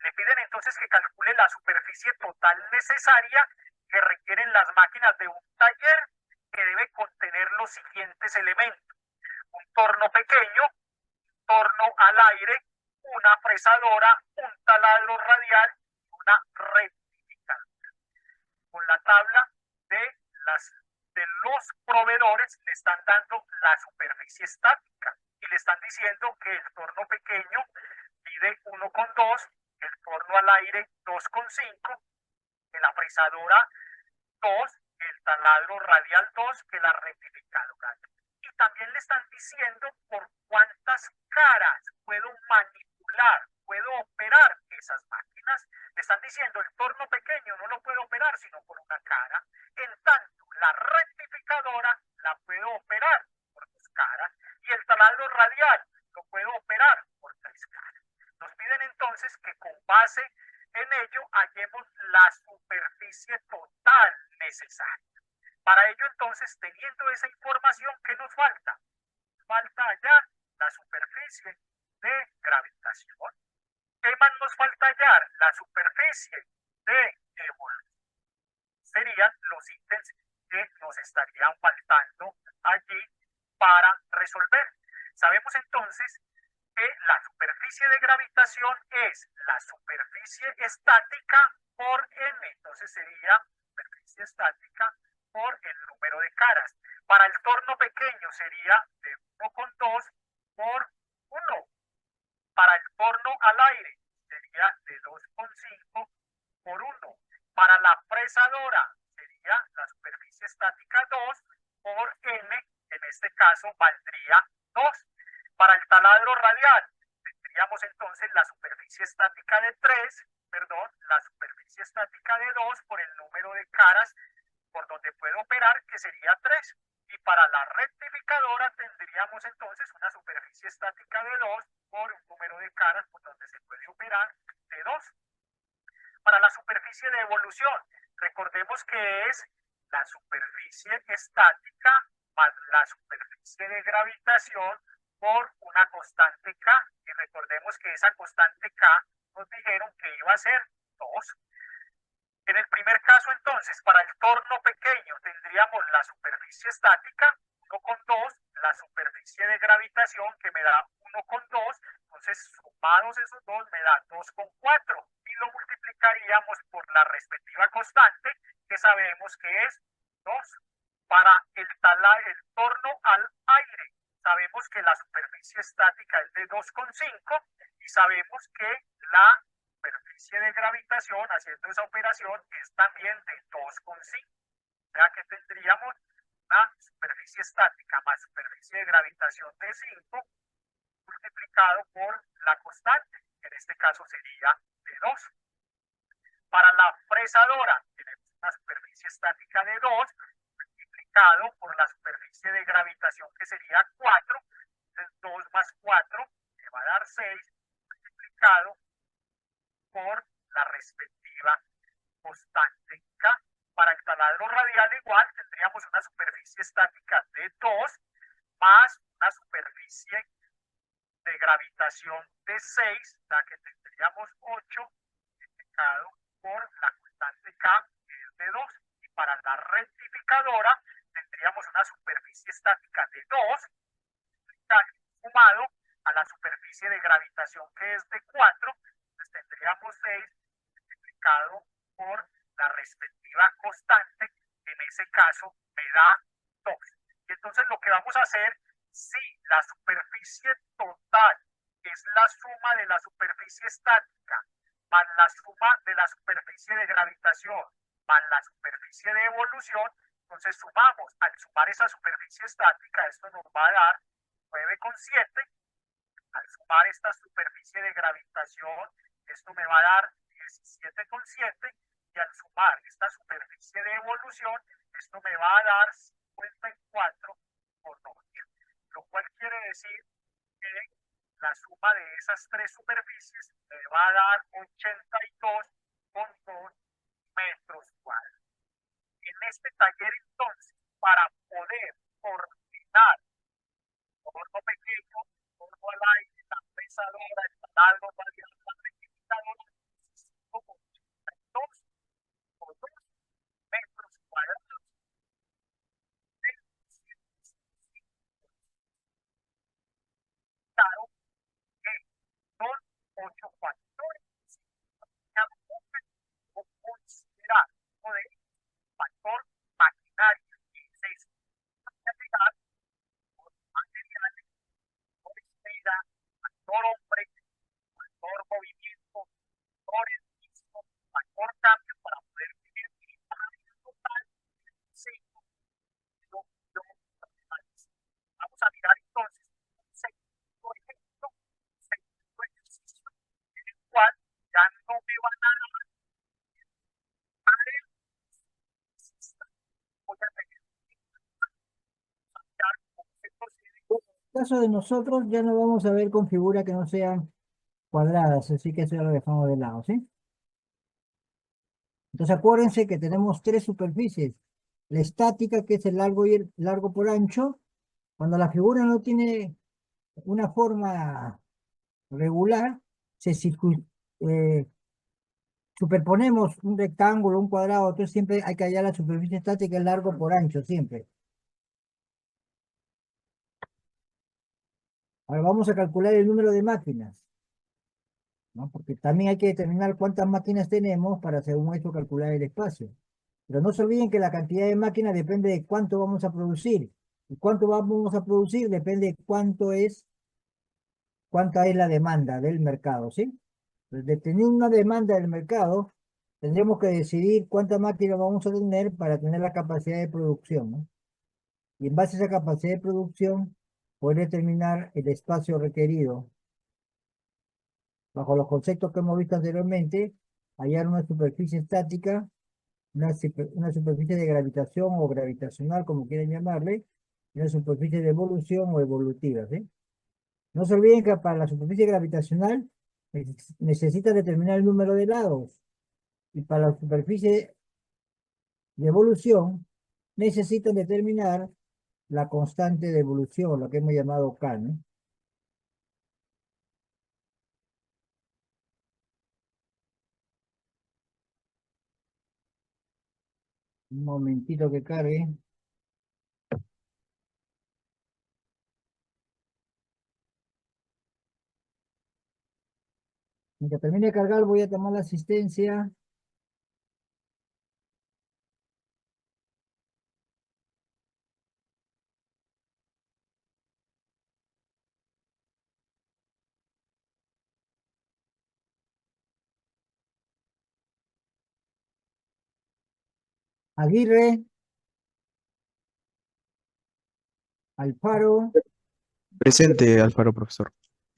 Le piden entonces que calcule la superficie total necesaria que requieren las máquinas de un taller que debe contener los siguientes elementos: un torno pequeño, un torno al aire, una fresadora, un taladro radial y una rectificadora. Con la tabla de los proveedores le están dando la superficie estática y le están diciendo que el torno pequeño mide 1,2, el torno al aire 2,5, que la fresadora 2, el taladro radial 2, que la rectificadora. Y también le están diciendo por cuántas caras puedo manipular, puedo operar esas máquinas. Le están diciendo el torno pequeño no lo puedo operar sino por una cara. En tanto, la rectificadora la puedo operar por 2 caras y el taladro radial lo puedo operar por 3 caras. Nos piden entonces que con base en ello hallemos la superficie total necesaria. Para ello entonces, teniendo esa información, ¿qué nos falta? Falta hallar la superficie de gravitación. ¿Qué más nos falta hallar? La superficie de evolución. Serían los ítems que nos estarían faltando allí para resolver. Sabemos entonces que la superficie de gravitación es la superficie estática por n. Entonces sería superficie estática por el número de caras. Para el torno pequeño sería de 1,2 por 1. Para el torno al aire sería de 2,5 por 1. Para la fresadora sería la superficie estática 2 por n. En este caso valdría 2. Para el taladro radial tendríamos entonces la superficie estática de 3, la superficie estática de 2 por el número de caras por donde puedo operar, que sería 3. Y para la rectificadora tendríamos entonces una superficie estática de 2 por un número de caras por donde se puede operar de 2. Para la superficie de evolución, recordemos que es la superficie estática más la superficie de gravitación por una constante K. Y recordemos que esa constante K nos dijeron que iba a ser 2. En el primer caso, entonces, para el torno pequeño tendríamos la superficie estática 1,2, la superficie de gravitación que me da 1,2, entonces sumados esos dos me da 2,4 y lo multiplicaríamos por la respectiva constante que sabemos que es 2. Para el torno al aire sabemos que la superficie estática es de 2,5 y sabemos que la superficie de gravitación haciendo esa operación es también de 2,5. O sea que tendríamos una superficie estática más superficie de gravitación de 5 multiplicado por la constante, que en este caso sería de 2. Para la fresadora tenemos una superficie estática de 2 multiplicado por la superficie de gravitación que sería 4. Entonces 2 más 4 me va a dar 6 multiplicado por la respectiva constante K. Para el taladro radial igual tendríamos una superficie estática de 2 más una superficie de gravitación de 6, o sea que tendríamos 8 multiplicado por la constante K, que es de 2. Y para la rectificadora tendríamos una superficie estática de 2 sumado a la superficie de gravitación que es de 4, entonces tendríamos 6 multiplicado por la respectiva constante, que en ese caso me da 2. Y entonces lo que vamos a hacer, si la superficie total es la suma de la superficie estática más la suma de la superficie de gravitación más la superficie de evolución, entonces sumamos. Al sumar esa superficie estática, esto nos va a dar 9,7. Al sumar esta superficie de gravitación, esto me va a dar 17,7. Y al sumar esta superficie de evolución, esto me va a dar 54,9. Lo cual quiere decir que la suma de esas tres superficies me va a dar 82,2 metros cuadrados. En este taller, entonces, para poder coordinar horno pequeño, horno al aire, la fresadora, el taladro radial, la rectificadora, necesito 82,2 metros cuadrados. Claro que son 8 factores. O considerar uno de factor maquinaria, que es eso, por materiales, por espera, factor hombre, factor movimiento, factor edificio, factor cambio para poder vivir en total 5. Vamos a mirar entonces un segundo ejemplo, un segundo ejercicio en el cual ya no me van a dar voy a tener que cambiar conceptos En el caso de nosotros ya no vamos a ver con figuras que no sean cuadradas, así que eso ya lo dejamos de lado, ¿sí? Entonces acuérdense que tenemos tres superficies. La estática, que es el largo y el largo por ancho. Cuando la figura no tiene una forma regular, se superponemos un rectángulo, un cuadrado, entonces siempre hay que hallar la superficie estática, el largo por ancho, siempre. Ahora vamos a calcular el número de máquinas, ¿no? Porque también hay que determinar cuántas máquinas tenemos para, según eso, calcular el espacio. Pero no se olviden que la cantidad de máquinas depende de cuánto vamos a producir. Y cuánto vamos a producir depende de cuánta es la demanda del mercado, ¿sí? Entonces, de tener una demanda del mercado, tendremos que decidir cuántas máquinas vamos a tener para tener la capacidad de producción, ¿no? Y en base a esa capacidad de producción, poder determinar el espacio requerido. Bajo los conceptos que hemos visto anteriormente, hallar una superficie estática, una superficie de gravitación o gravitacional, como quieren llamarle, y una superficie de evolución o evolutiva, ¿sí? No se olviden que para la superficie gravitacional necesita determinar el número de lados, y para la superficie de evolución necesita determinar la constante de evolución, lo que hemos llamado K, ¿no? Un momentito que cargue. Mientras termine de cargar, voy a tomar la asistencia. Aguirre, Alfaro, Presente, Alfaro, profesor.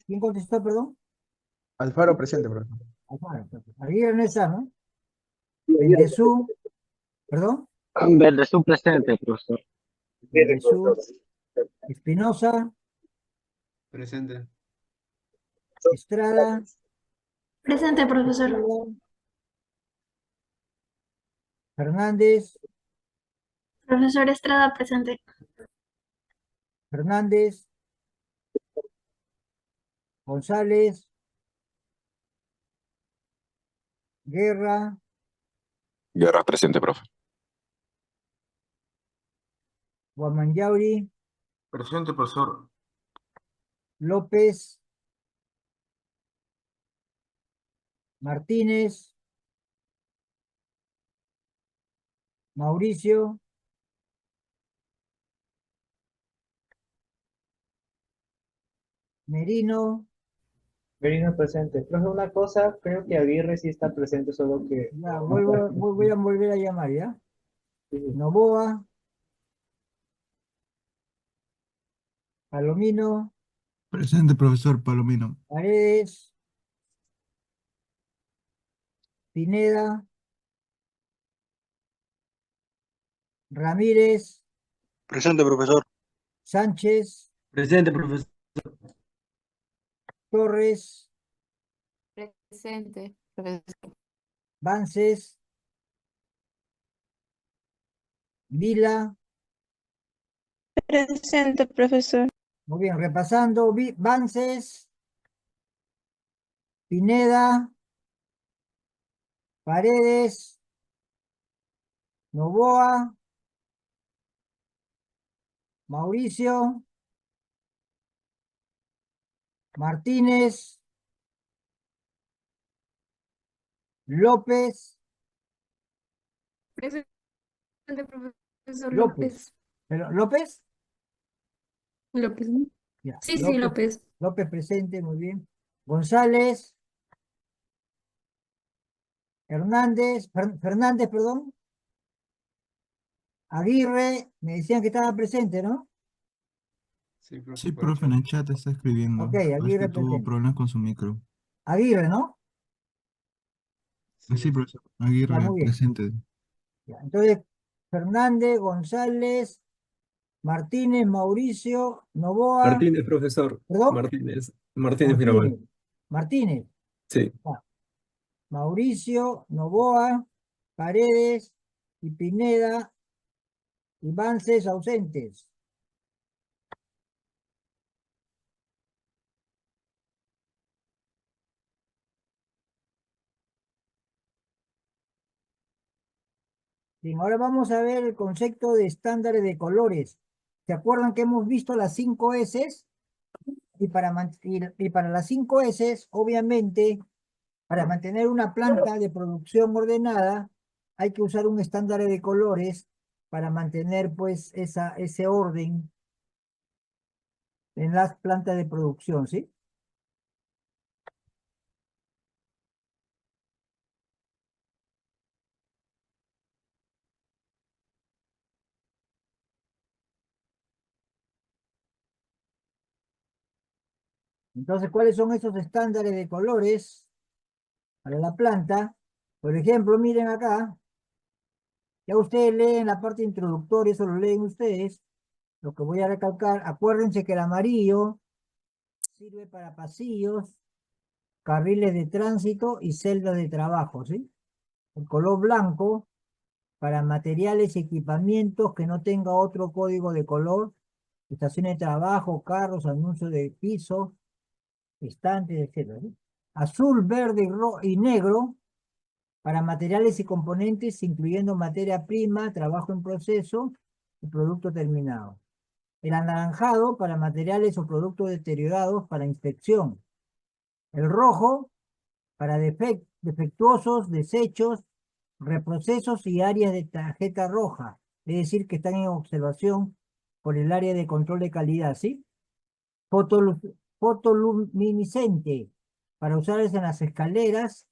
¿quién contestó, perdón? Alfaro, presente, profesor. Alfaro, Aguirre no está, ¿no? Bendezú, perdón, Verde su presente, profesor. Bendezú, Espinosa, Presente. Estrada, Presente, profesor. Fernández, Profesor Estrada, presente. Fernández, González, Guerra, Guerra presente, profe. Guamanyauri, Presente, profesor. López, Martínez, Mauricio, Merino, Merino presente. Profe, una cosa, creo que Aguirre sí está presente, solo que... ya, voy a volver a llamar, ¿ya? Sí, sí. Novoa, Palomino, Presente, profesor Palomino. Paredes, Pineda, Ramírez, Presente, profesor. Sánchez, Presente, profesor. Torres, Presente, profesor. Vances, Vila. Presente, profesor. Muy bien, repasando, Vances, Pineda, Paredes, Novoa, Mauricio, Martínez, López, Presente, profesor López. ¿Pero, López? López, ¿no? Ya, Sí, sí, López. López presente, muy bien. González, Hernández, Fernández, perdón. Aguirre, me decían que estaba presente, ¿no? Sí, profe. Sí, profe, en el chat está escribiendo. Ok, Parece Aguirre que tuvo presente. problemas con su micro. Aguirre, ¿no? Sí, profesor. Ya, Aguirre, muy bien. presente. Ya, entonces, Fernández, González, Martínez, Mauricio, Novoa, Martínez, profesor. ¿perdón? Martínez. Martínez Mirabal. Martínez, Sí. ah, Mauricio, Novoa, Paredes y Pineda y Vances ausentes. Bien, ahora vamos a ver el concepto de estándares de colores. ¿Se acuerdan que hemos visto las 5 S? Y para las 5 S, obviamente, para mantener una planta de producción ordenada, hay que usar un estándar de colores para mantener pues ese orden en las plantas de producción, ¿sí? Entonces, ¿cuáles son esos estándares de colores para la planta? Por ejemplo, miren acá, ya ustedes leen la parte introductoria, eso lo leen ustedes. Lo que voy a recalcar, acuérdense que el amarillo sirve para pasillos, carriles de tránsito y celdas de trabajo, ¿sí? El color blanco para materiales y equipamientos que no tenga otro código de color, estaciones de trabajo, carros, anuncios de piso, estantes, etc. ¿Sí? Azul, verde y negro para materiales y componentes, incluyendo materia prima, trabajo en proceso y producto terminado. El anaranjado para materiales o productos deteriorados para inspección. El rojo para defectuosos, desechos, reprocesos y áreas de tarjeta roja. Es decir, que están en observación por el área de control de calidad, ¿sí? Fotoluminiscente para usarse en las escaleras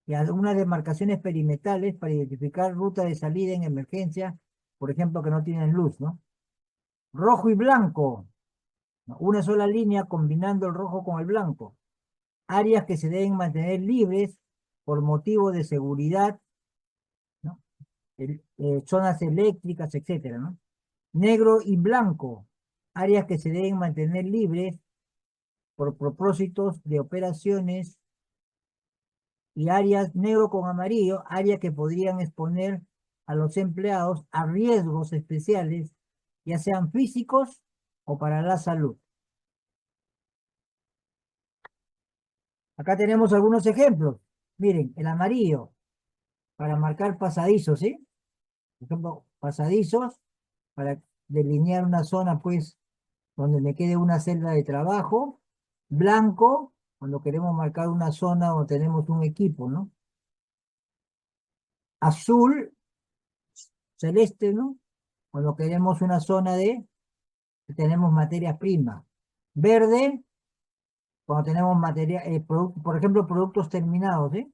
y algunas demarcaciones perimetrales para identificar ruta de salida en emergencia, por ejemplo, que no tienen luz, ¿no? Rojo y blanco, ¿no? Una sola línea combinando el rojo con el blanco. Áreas que se deben mantener libres por motivo de seguridad, ¿no? Zonas eléctricas, etcétera, ¿no? Negro y blanco, áreas que se deben mantener libres por propósitos de operaciones, y áreas negro con amarillo, áreas que podrían exponer a los empleados a riesgos especiales, ya sean físicos o para la salud. Acá tenemos algunos ejemplos. Miren, el amarillo, para marcar pasadizos, ¿sí? Por ejemplo, pasadizos, para delinear una zona, pues, donde me quede una celda de trabajo. Blanco, cuando queremos marcar una zona donde tenemos un equipo, ¿no? Azul, celeste, ¿no? Cuando queremos una zona tenemos materias primas. Verde, cuando tenemos por ejemplo, productos terminados, ¿sí?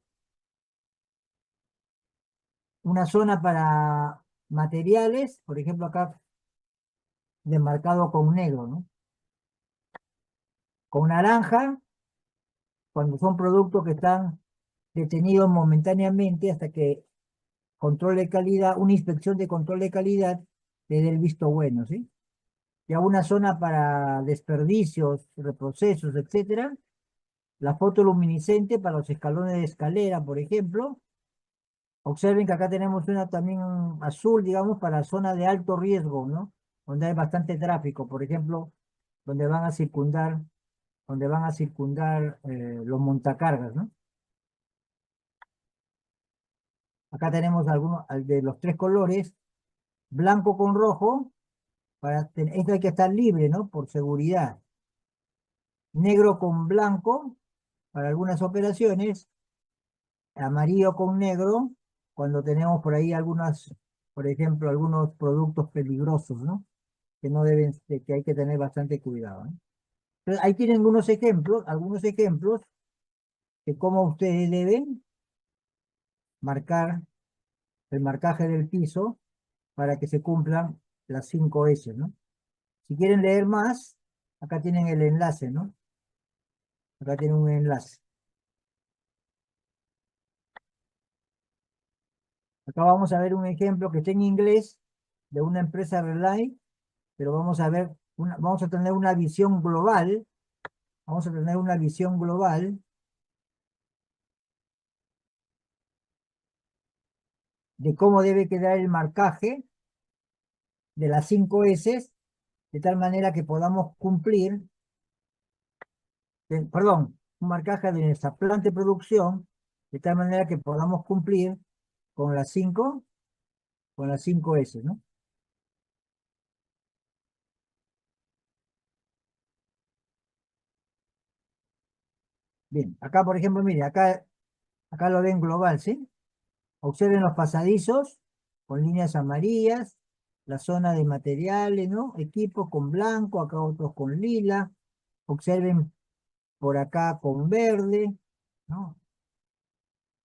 Una zona para materiales, por ejemplo, acá demarcado con negro, ¿no? Con naranja, cuando son productos que están detenidos momentáneamente hasta que control de calidad, una inspección de control de calidad le dé el visto bueno, ¿sí? Ya una zona para desperdicios, reprocesos, etcétera. La fotoluminiscente para los escalones de escalera, por ejemplo. Observen que acá tenemos una también azul, digamos, para zonas de alto riesgo, ¿no? Donde hay bastante tráfico, por ejemplo, donde van a circundar, los montacargas, ¿no? Acá tenemos algunos de los tres colores, blanco con rojo, esto hay que estar libre, ¿no? Por seguridad. Negro con blanco, para algunas operaciones, amarillo con negro, cuando tenemos por ahí por ejemplo, algunos productos peligrosos, ¿no? Que no deben, que hay que tener bastante cuidado, ¿no? Entonces, ahí tienen algunos ejemplos de cómo ustedes deben marcar el marcaje del piso para que se cumplan las 5 S, ¿no? Si quieren leer más, acá tienen el enlace, ¿no? Acá tienen un enlace. Acá vamos a ver un ejemplo que está en inglés de una empresa Relay, pero vamos a ver, vamos a tener una visión global. Vamos a tener una visión global de cómo debe quedar el marcaje de las 5 S, de tal manera que podamos cumplir, perdón, un marcaje de nuestra planta de producción, de tal manera que podamos cumplir con las 5 S, ¿no? Bien, acá por ejemplo, mire, acá lo ven global, ¿sí? Observen los pasadizos con líneas amarillas, la zona de materiales, ¿no? Equipos con blanco, acá otros con lila. Observen por acá con verde, ¿no?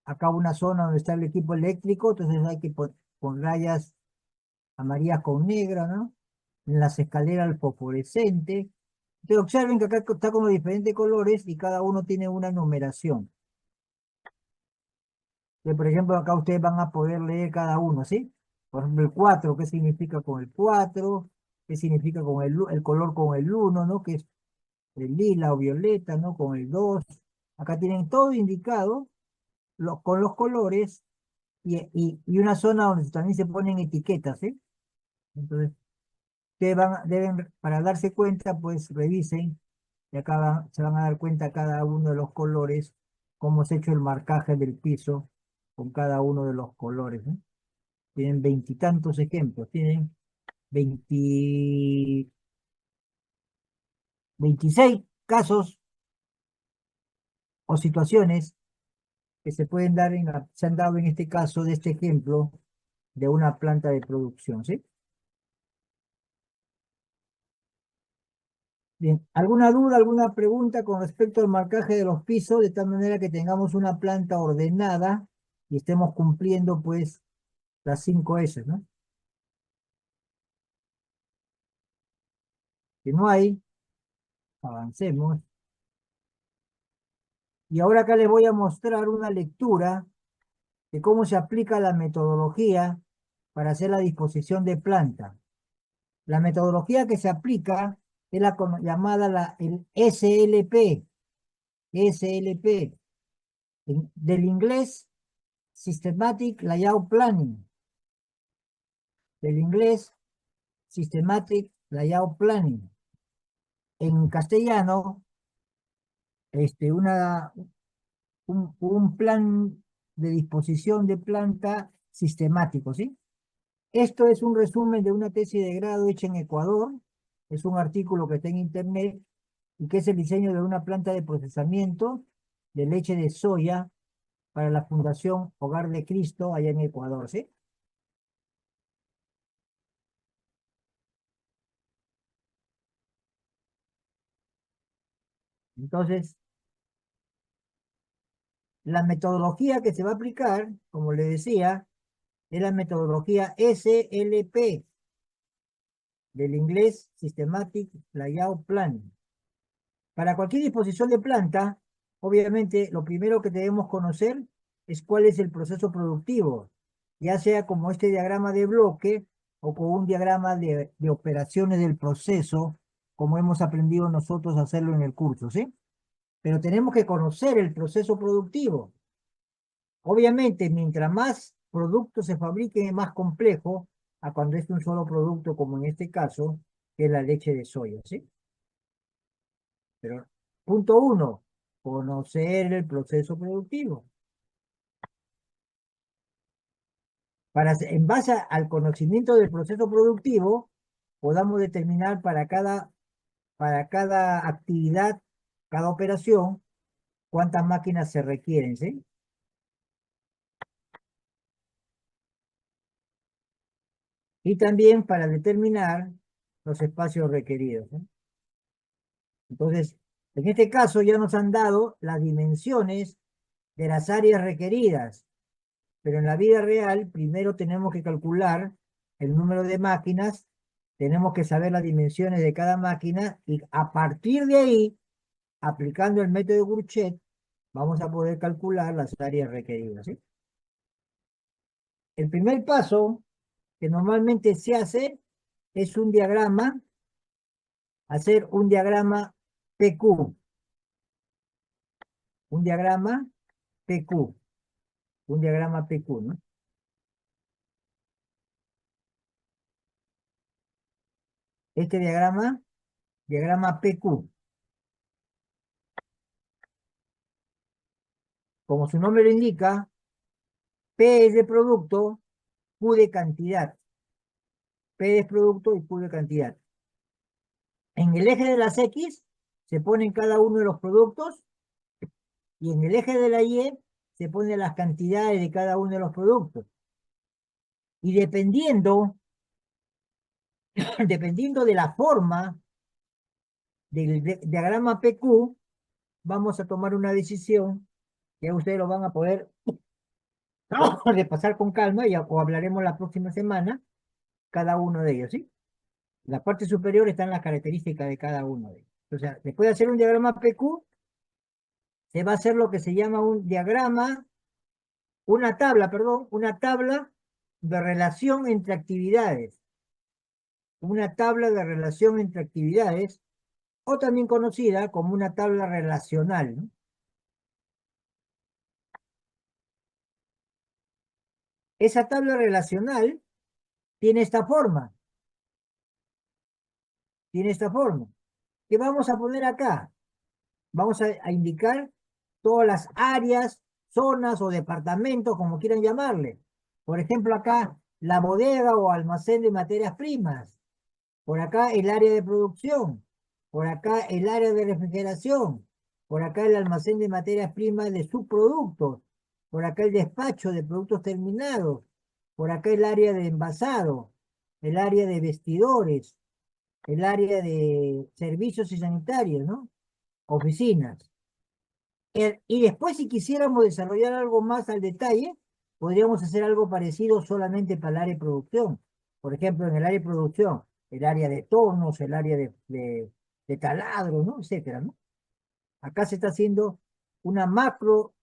Acá una zona donde está el equipo eléctrico, entonces hay que con rayas amarillas con negra, ¿no? En las escaleras el fosforescente. Entonces observen que acá está con los diferentes colores y cada uno tiene una numeración. Entonces, por ejemplo, acá ustedes van a poder leer cada uno, ¿sí? Por ejemplo, el 4, ¿qué significa con el 4? ¿Qué significa con el color con el 1, ¿no? Que es el lila o violeta, ¿no? Con el 2. Acá tienen todo indicado con los colores y una zona donde también se ponen etiquetas, ¿sí? Entonces, ustedes deben, para darse cuenta, pues revisen y acá se van a dar cuenta cada uno de los colores, cómo se ha hecho el marcaje del piso con cada uno de los colores, ¿no? Tienen veintitantos ejemplos, tienen 26 casos o situaciones que se pueden dar se han dado en este caso de este ejemplo de una planta de producción, ¿sí? Bien, ¿alguna duda, alguna pregunta con respecto al marcaje de los pisos, de tal manera que tengamos una planta ordenada y estemos cumpliendo, pues, las 5 S, ¿no? Si no hay, avancemos. Y ahora acá les voy a mostrar una lectura de cómo se aplica la metodología para hacer la disposición de planta. La metodología que se aplica es la llamada el SLP, SLP, del inglés Systematic Layout Planning, del inglés Systematic Layout Planning. En castellano, un plan de disposición de planta sistemático, ¿sí? Esto es un resumen de una tesis de grado hecha en Ecuador. Es un artículo que está en internet y que es el diseño de una planta de procesamiento de leche de soya para la Fundación Hogar de Cristo allá en Ecuador, ¿sí? Entonces, la metodología que se va a aplicar, como le decía, es la metodología SLP, del inglés Systematic Layout Planning. Para cualquier disposición de planta, obviamente lo primero que debemos conocer es cuál es el proceso productivo, ya sea como este diagrama de bloque o con un diagrama de operaciones del proceso, como hemos aprendido nosotros a hacerlo en el curso, ¿sí? Pero tenemos que conocer el proceso productivo. Obviamente, mientras más productos se fabriquen, es más complejo a cuando es un solo producto, como en este caso, que es la leche de soya, ¿sí? Pero, punto 1, conocer el proceso productivo. En base al conocimiento del proceso productivo, podamos determinar para cada actividad, cada operación, cuántas máquinas se requieren, ¿sí? Y también para determinar los espacios requeridos, ¿no? Entonces, en este caso ya nos han dado las dimensiones de las áreas requeridas, pero en la vida real primero tenemos que calcular el número de máquinas, tenemos que saber las dimensiones de cada máquina y a partir de ahí, aplicando el método de Gurchet, vamos a poder calcular las áreas requeridas, ¿sí? El primer paso que normalmente se hace es hacer un diagrama PQ. Un diagrama PQ. Un diagrama PQ, ¿no? Este diagrama PQ. Como su nombre lo indica, P es de producto, Q de cantidad. P es producto y Q de cantidad. En el eje de las X se ponen cada uno de los productos y en el eje de la Y se ponen las cantidades de cada uno de los productos. Y dependiendo de la forma del diagrama PQ, vamos a tomar una decisión que ustedes lo van a poder repasar con calma o hablaremos la próxima semana cada uno de ellos, ¿sí? La parte superior están las características de cada uno de ellos. O sea, después de hacer un diagrama PQ, se va a hacer lo que se llama una tabla de relación entre actividades. Una tabla de relación entre actividades, o también conocida como una tabla relacional, ¿no? Esa tabla relacional tiene esta forma. ¿Qué vamos a poner acá? Vamos a indicar todas las áreas, zonas o departamentos, como quieran llamarle. Por ejemplo, acá la bodega o almacén de materias primas. Por acá el área de producción. Por acá el área de refrigeración. Por acá el almacén de materias primas de subproductos. Por acá el despacho de productos terminados. Por acá el área de envasado. El área de vestidores. el área de servicios y sanitarios, ¿no? Oficinas. Y después, si quisiéramos desarrollar algo más al detalle, podríamos hacer algo parecido solamente para el área de producción. Por ejemplo, en el área de producción, el área de tornos, el área de taladro, ¿no? Etcétera, ¿no? Acá se está haciendo una macro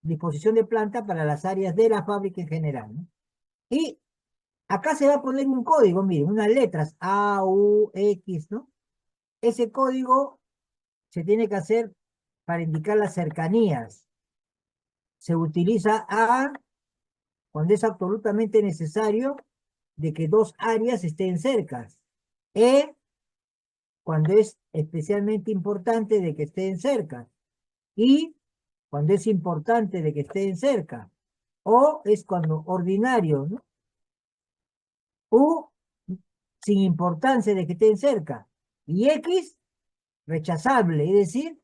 disposición de planta para las áreas de la fábrica en general, ¿no? Y acá se va a poner un código, miren, unas letras A, U, X, ¿no? Ese código se tiene que hacer para indicar las cercanías. Se utiliza A cuando es absolutamente necesario de que dos áreas estén cercas. E cuando es especialmente importante de que estén cerca. Y cuando es importante de que estén cerca. O es cuando ordinario, ¿no? U sin importancia de que estén cerca. Y X rechazable, es decir,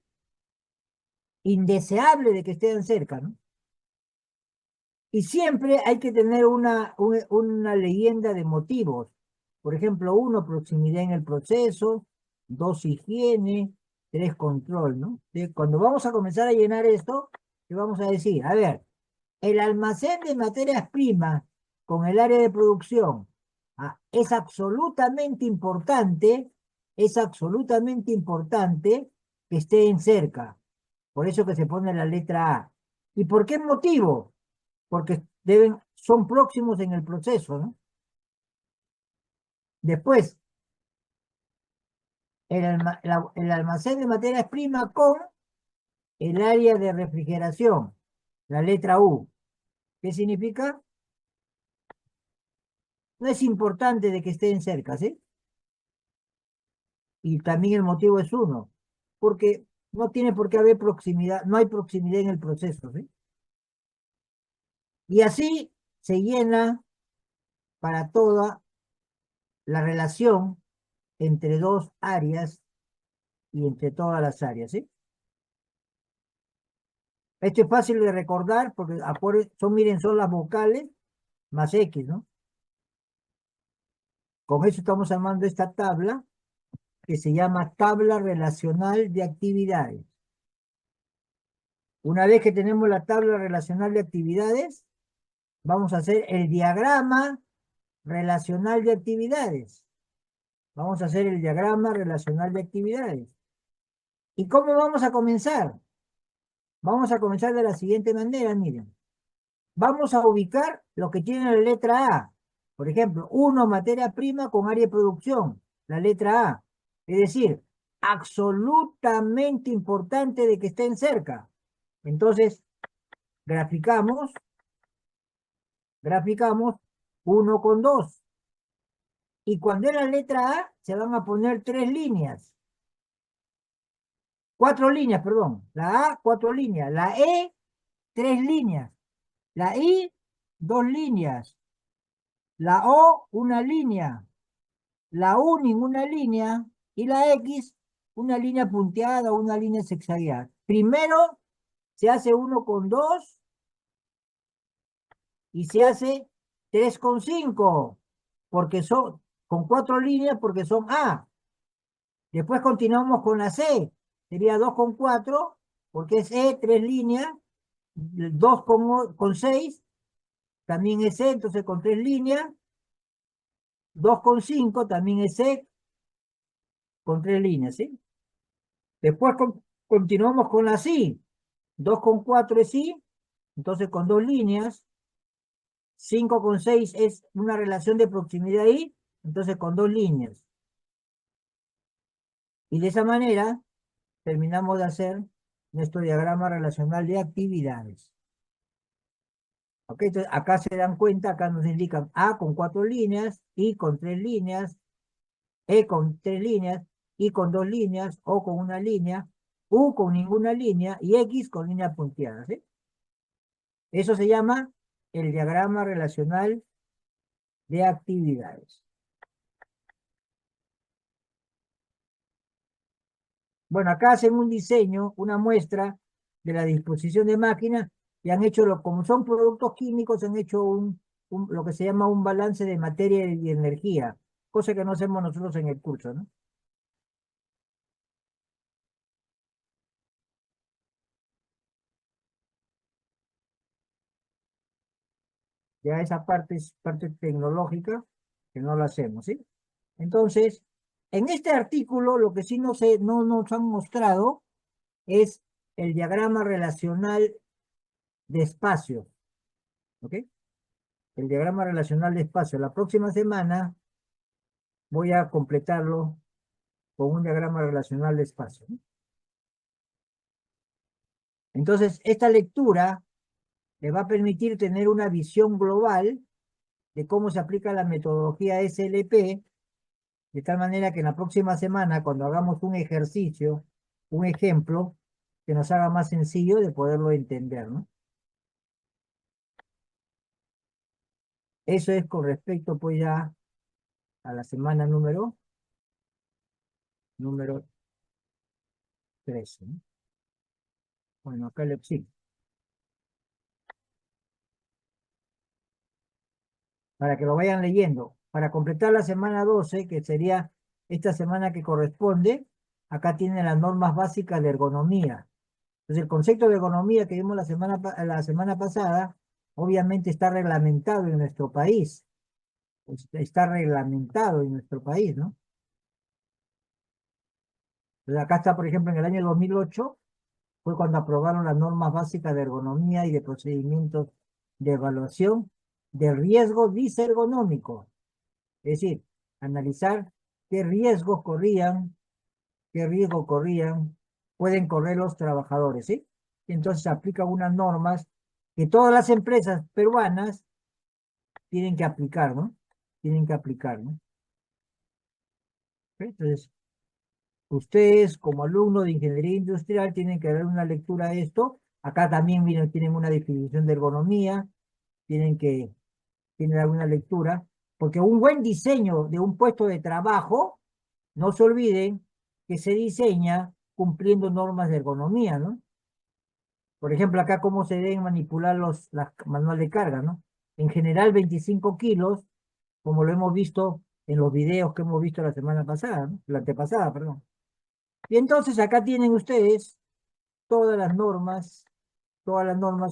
indeseable de que estén cerca, ¿no? Y siempre hay que tener una leyenda de motivos. Por ejemplo, 1, proximidad en el proceso, 2, higiene, 3, control, ¿no? Cuando vamos a comenzar a llenar esto, ¿qué vamos a decir? A ver, el almacén de materias primas con el área de producción es absolutamente importante que estén cerca. Por eso que se pone la letra A. ¿Y por qué motivo? Porque son próximos en el proceso, ¿no? Después, el almacén de materias primas con el área de refrigeración, la letra U. ¿Qué significa? No es importante de que estén cerca, ¿sí? Y también el motivo es 1, porque no tiene por qué haber proximidad, no hay proximidad en el proceso, ¿sí? Y así se llena para toda la relación entre dos áreas y entre todas las áreas, ¿sí? Esto es fácil de recordar porque miren, son las vocales más X, ¿no? Con eso estamos armando esta tabla que se llama tabla relacional de actividades. Una vez que tenemos la tabla relacional de actividades, vamos a hacer el diagrama relacional de actividades. Vamos a hacer el diagrama relacional de actividades. ¿Y cómo vamos a comenzar? Vamos a comenzar de la siguiente manera, miren. Vamos a ubicar lo que tiene la letra A. Por ejemplo, 1, materia prima con área de producción, la letra A. Es decir, absolutamente importante de que estén cerca. Entonces, graficamos 1 con 2. Y cuando es la letra A, se van a poner 3 líneas. 4 líneas, perdón. La A, 4 líneas. La E, 3 líneas. La I, 2 líneas. La O, 1 línea. La U, ninguna línea. Y la X, una línea punteada o una línea zigzagueada. Primero se hace 1 con 2 y se hace 3 con 5, porque son con 4 líneas porque son A. Después continuamos con la C, sería 2 con 4, porque es E, 3 líneas, 2 con 6, también es E, entonces con 3 líneas, 2 con 5, también es E, con 3 líneas, ¿sí? Después continuamos con la C, 2 con 4 es I, entonces con 2 líneas, 5 con 6 es una relación de proximidad I, entonces con 2 líneas. Y de esa manera terminamos de hacer nuestro diagrama relacional de actividades. Ok, entonces acá se dan cuenta, acá nos indican A con 4 líneas, I con 3 líneas, E con 3 líneas, I con 2 líneas, O con 1 línea, U con ninguna línea y X con línea punteada, ¿sí? Eso se llama el diagrama relacional de actividades. Bueno, acá hacen un diseño, una muestra de la disposición de máquinas y han hecho, como son productos químicos, han hecho lo que se llama un balance de materia y energía. cosa que no hacemos nosotros en el curso, ¿no? Ya esa parte es parte tecnológica que no la hacemos, ¿sí? Entonces, en este artículo lo que sí no nos han mostrado es el diagrama relacional de espacio, ¿ok? El diagrama relacional de espacio. La próxima semana voy a completarlo con un diagrama relacional de espacio, ¿no? Entonces, esta lectura le va a permitir tener una visión global de cómo se aplica la metodología SLP, de tal manera que en la próxima semana, cuando hagamos un ejercicio, un ejemplo, que nos haga más sencillo de poderlo entender, ¿no? Eso es con respecto, pues, ya a la semana número 13, ¿no? Bueno, acá le sí. Para que lo vayan leyendo. Para completar la semana 12, que sería esta semana que corresponde, acá tienen las normas básicas de ergonomía. Entonces, el concepto de ergonomía que vimos la semana pasada, obviamente está reglamentado en nuestro país. Está reglamentado en nuestro país, ¿no? Entonces, acá está, por ejemplo, en el año 2008, fue cuando aprobaron las normas básicas de ergonomía y de procedimientos de evaluación de riesgo disergonómico. Es decir, analizar qué riesgos corrían, pueden correr los trabajadores, ¿sí? Y entonces se aplican unas normas que todas las empresas peruanas tienen que aplicar, ¿no? Tienen que aplicar, ¿no? ¿Ok? Entonces, ustedes como alumnos de ingeniería industrial tienen que dar una lectura a esto. Acá también tienen una definición de ergonomía, tienen alguna lectura, porque un buen diseño de un puesto de trabajo, no se olviden que se diseña cumpliendo normas de ergonomía, ¿no? Por ejemplo, acá cómo se deben manipular las manual de carga, ¿no? En general 25 kilos, como lo hemos visto en los videos que hemos visto la semana pasada, ¿no? La antepasada, perdón. Y entonces acá tienen ustedes todas las normas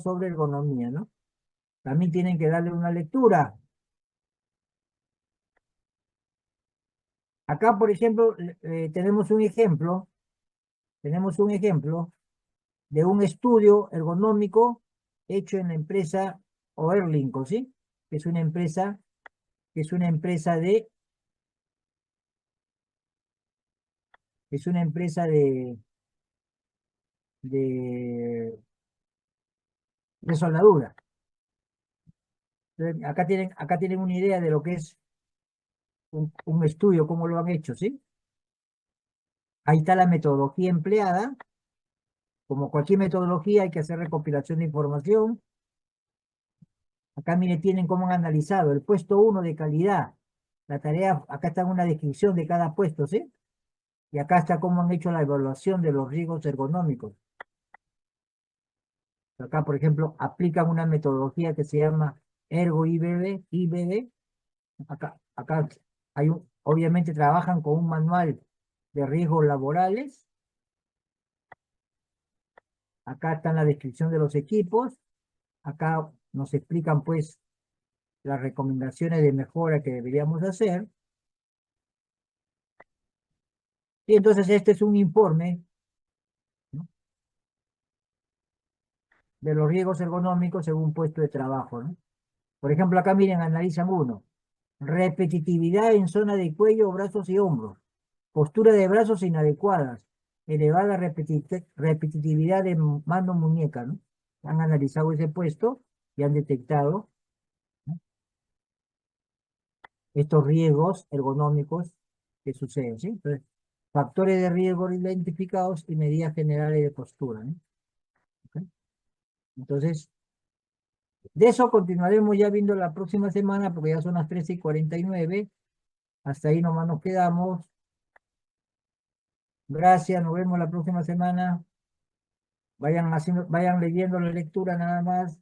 sobre ergonomía, ¿no? También tienen que darle una lectura. Acá, por ejemplo, tenemos un ejemplo de un estudio ergonómico hecho en la empresa Oerlinco, ¿sí? Que es una empresa de, de soldadura. Entonces, acá tienen una idea de lo que es un estudio, cómo lo han hecho, ¿sí? Ahí está la metodología empleada. Como cualquier metodología, hay que hacer recopilación de información. Acá, mire, tienen cómo han analizado el puesto 1 de calidad. La tarea, acá está una descripción de cada puesto, ¿sí? Y acá está cómo han hecho la evaluación de los riesgos ergonómicos. Acá, por ejemplo, aplican una metodología que se llama Ergo-IBD. Acá obviamente trabajan con un manual de riesgos laborales. Acá está la descripción de los equipos. Acá nos explican, pues, las recomendaciones de mejora que deberíamos hacer. Y entonces este es un informe, ¿no?, de los riesgos ergonómicos según puesto de trabajo, ¿no? Por ejemplo, acá miren, analizan uno. Repetitividad en zona de cuello, brazos y hombros. Postura de brazos inadecuadas. Elevada repetitividad de mano-muñeca, ¿no? Han analizado ese puesto y han detectado, ¿no?, estos riesgos ergonómicos que suceden, ¿sí? Entonces, factores de riesgo identificados y medidas generales de postura, ¿no? ¿Ok? Entonces, de eso continuaremos ya viendo la próxima semana, porque ya son las 13:49. Hasta ahí nomás nos quedamos. Gracias, nos vemos la próxima semana. Vayan leyendo la lectura nada más.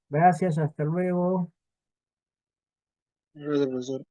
Gracias, hasta luego. Gracias, profesor.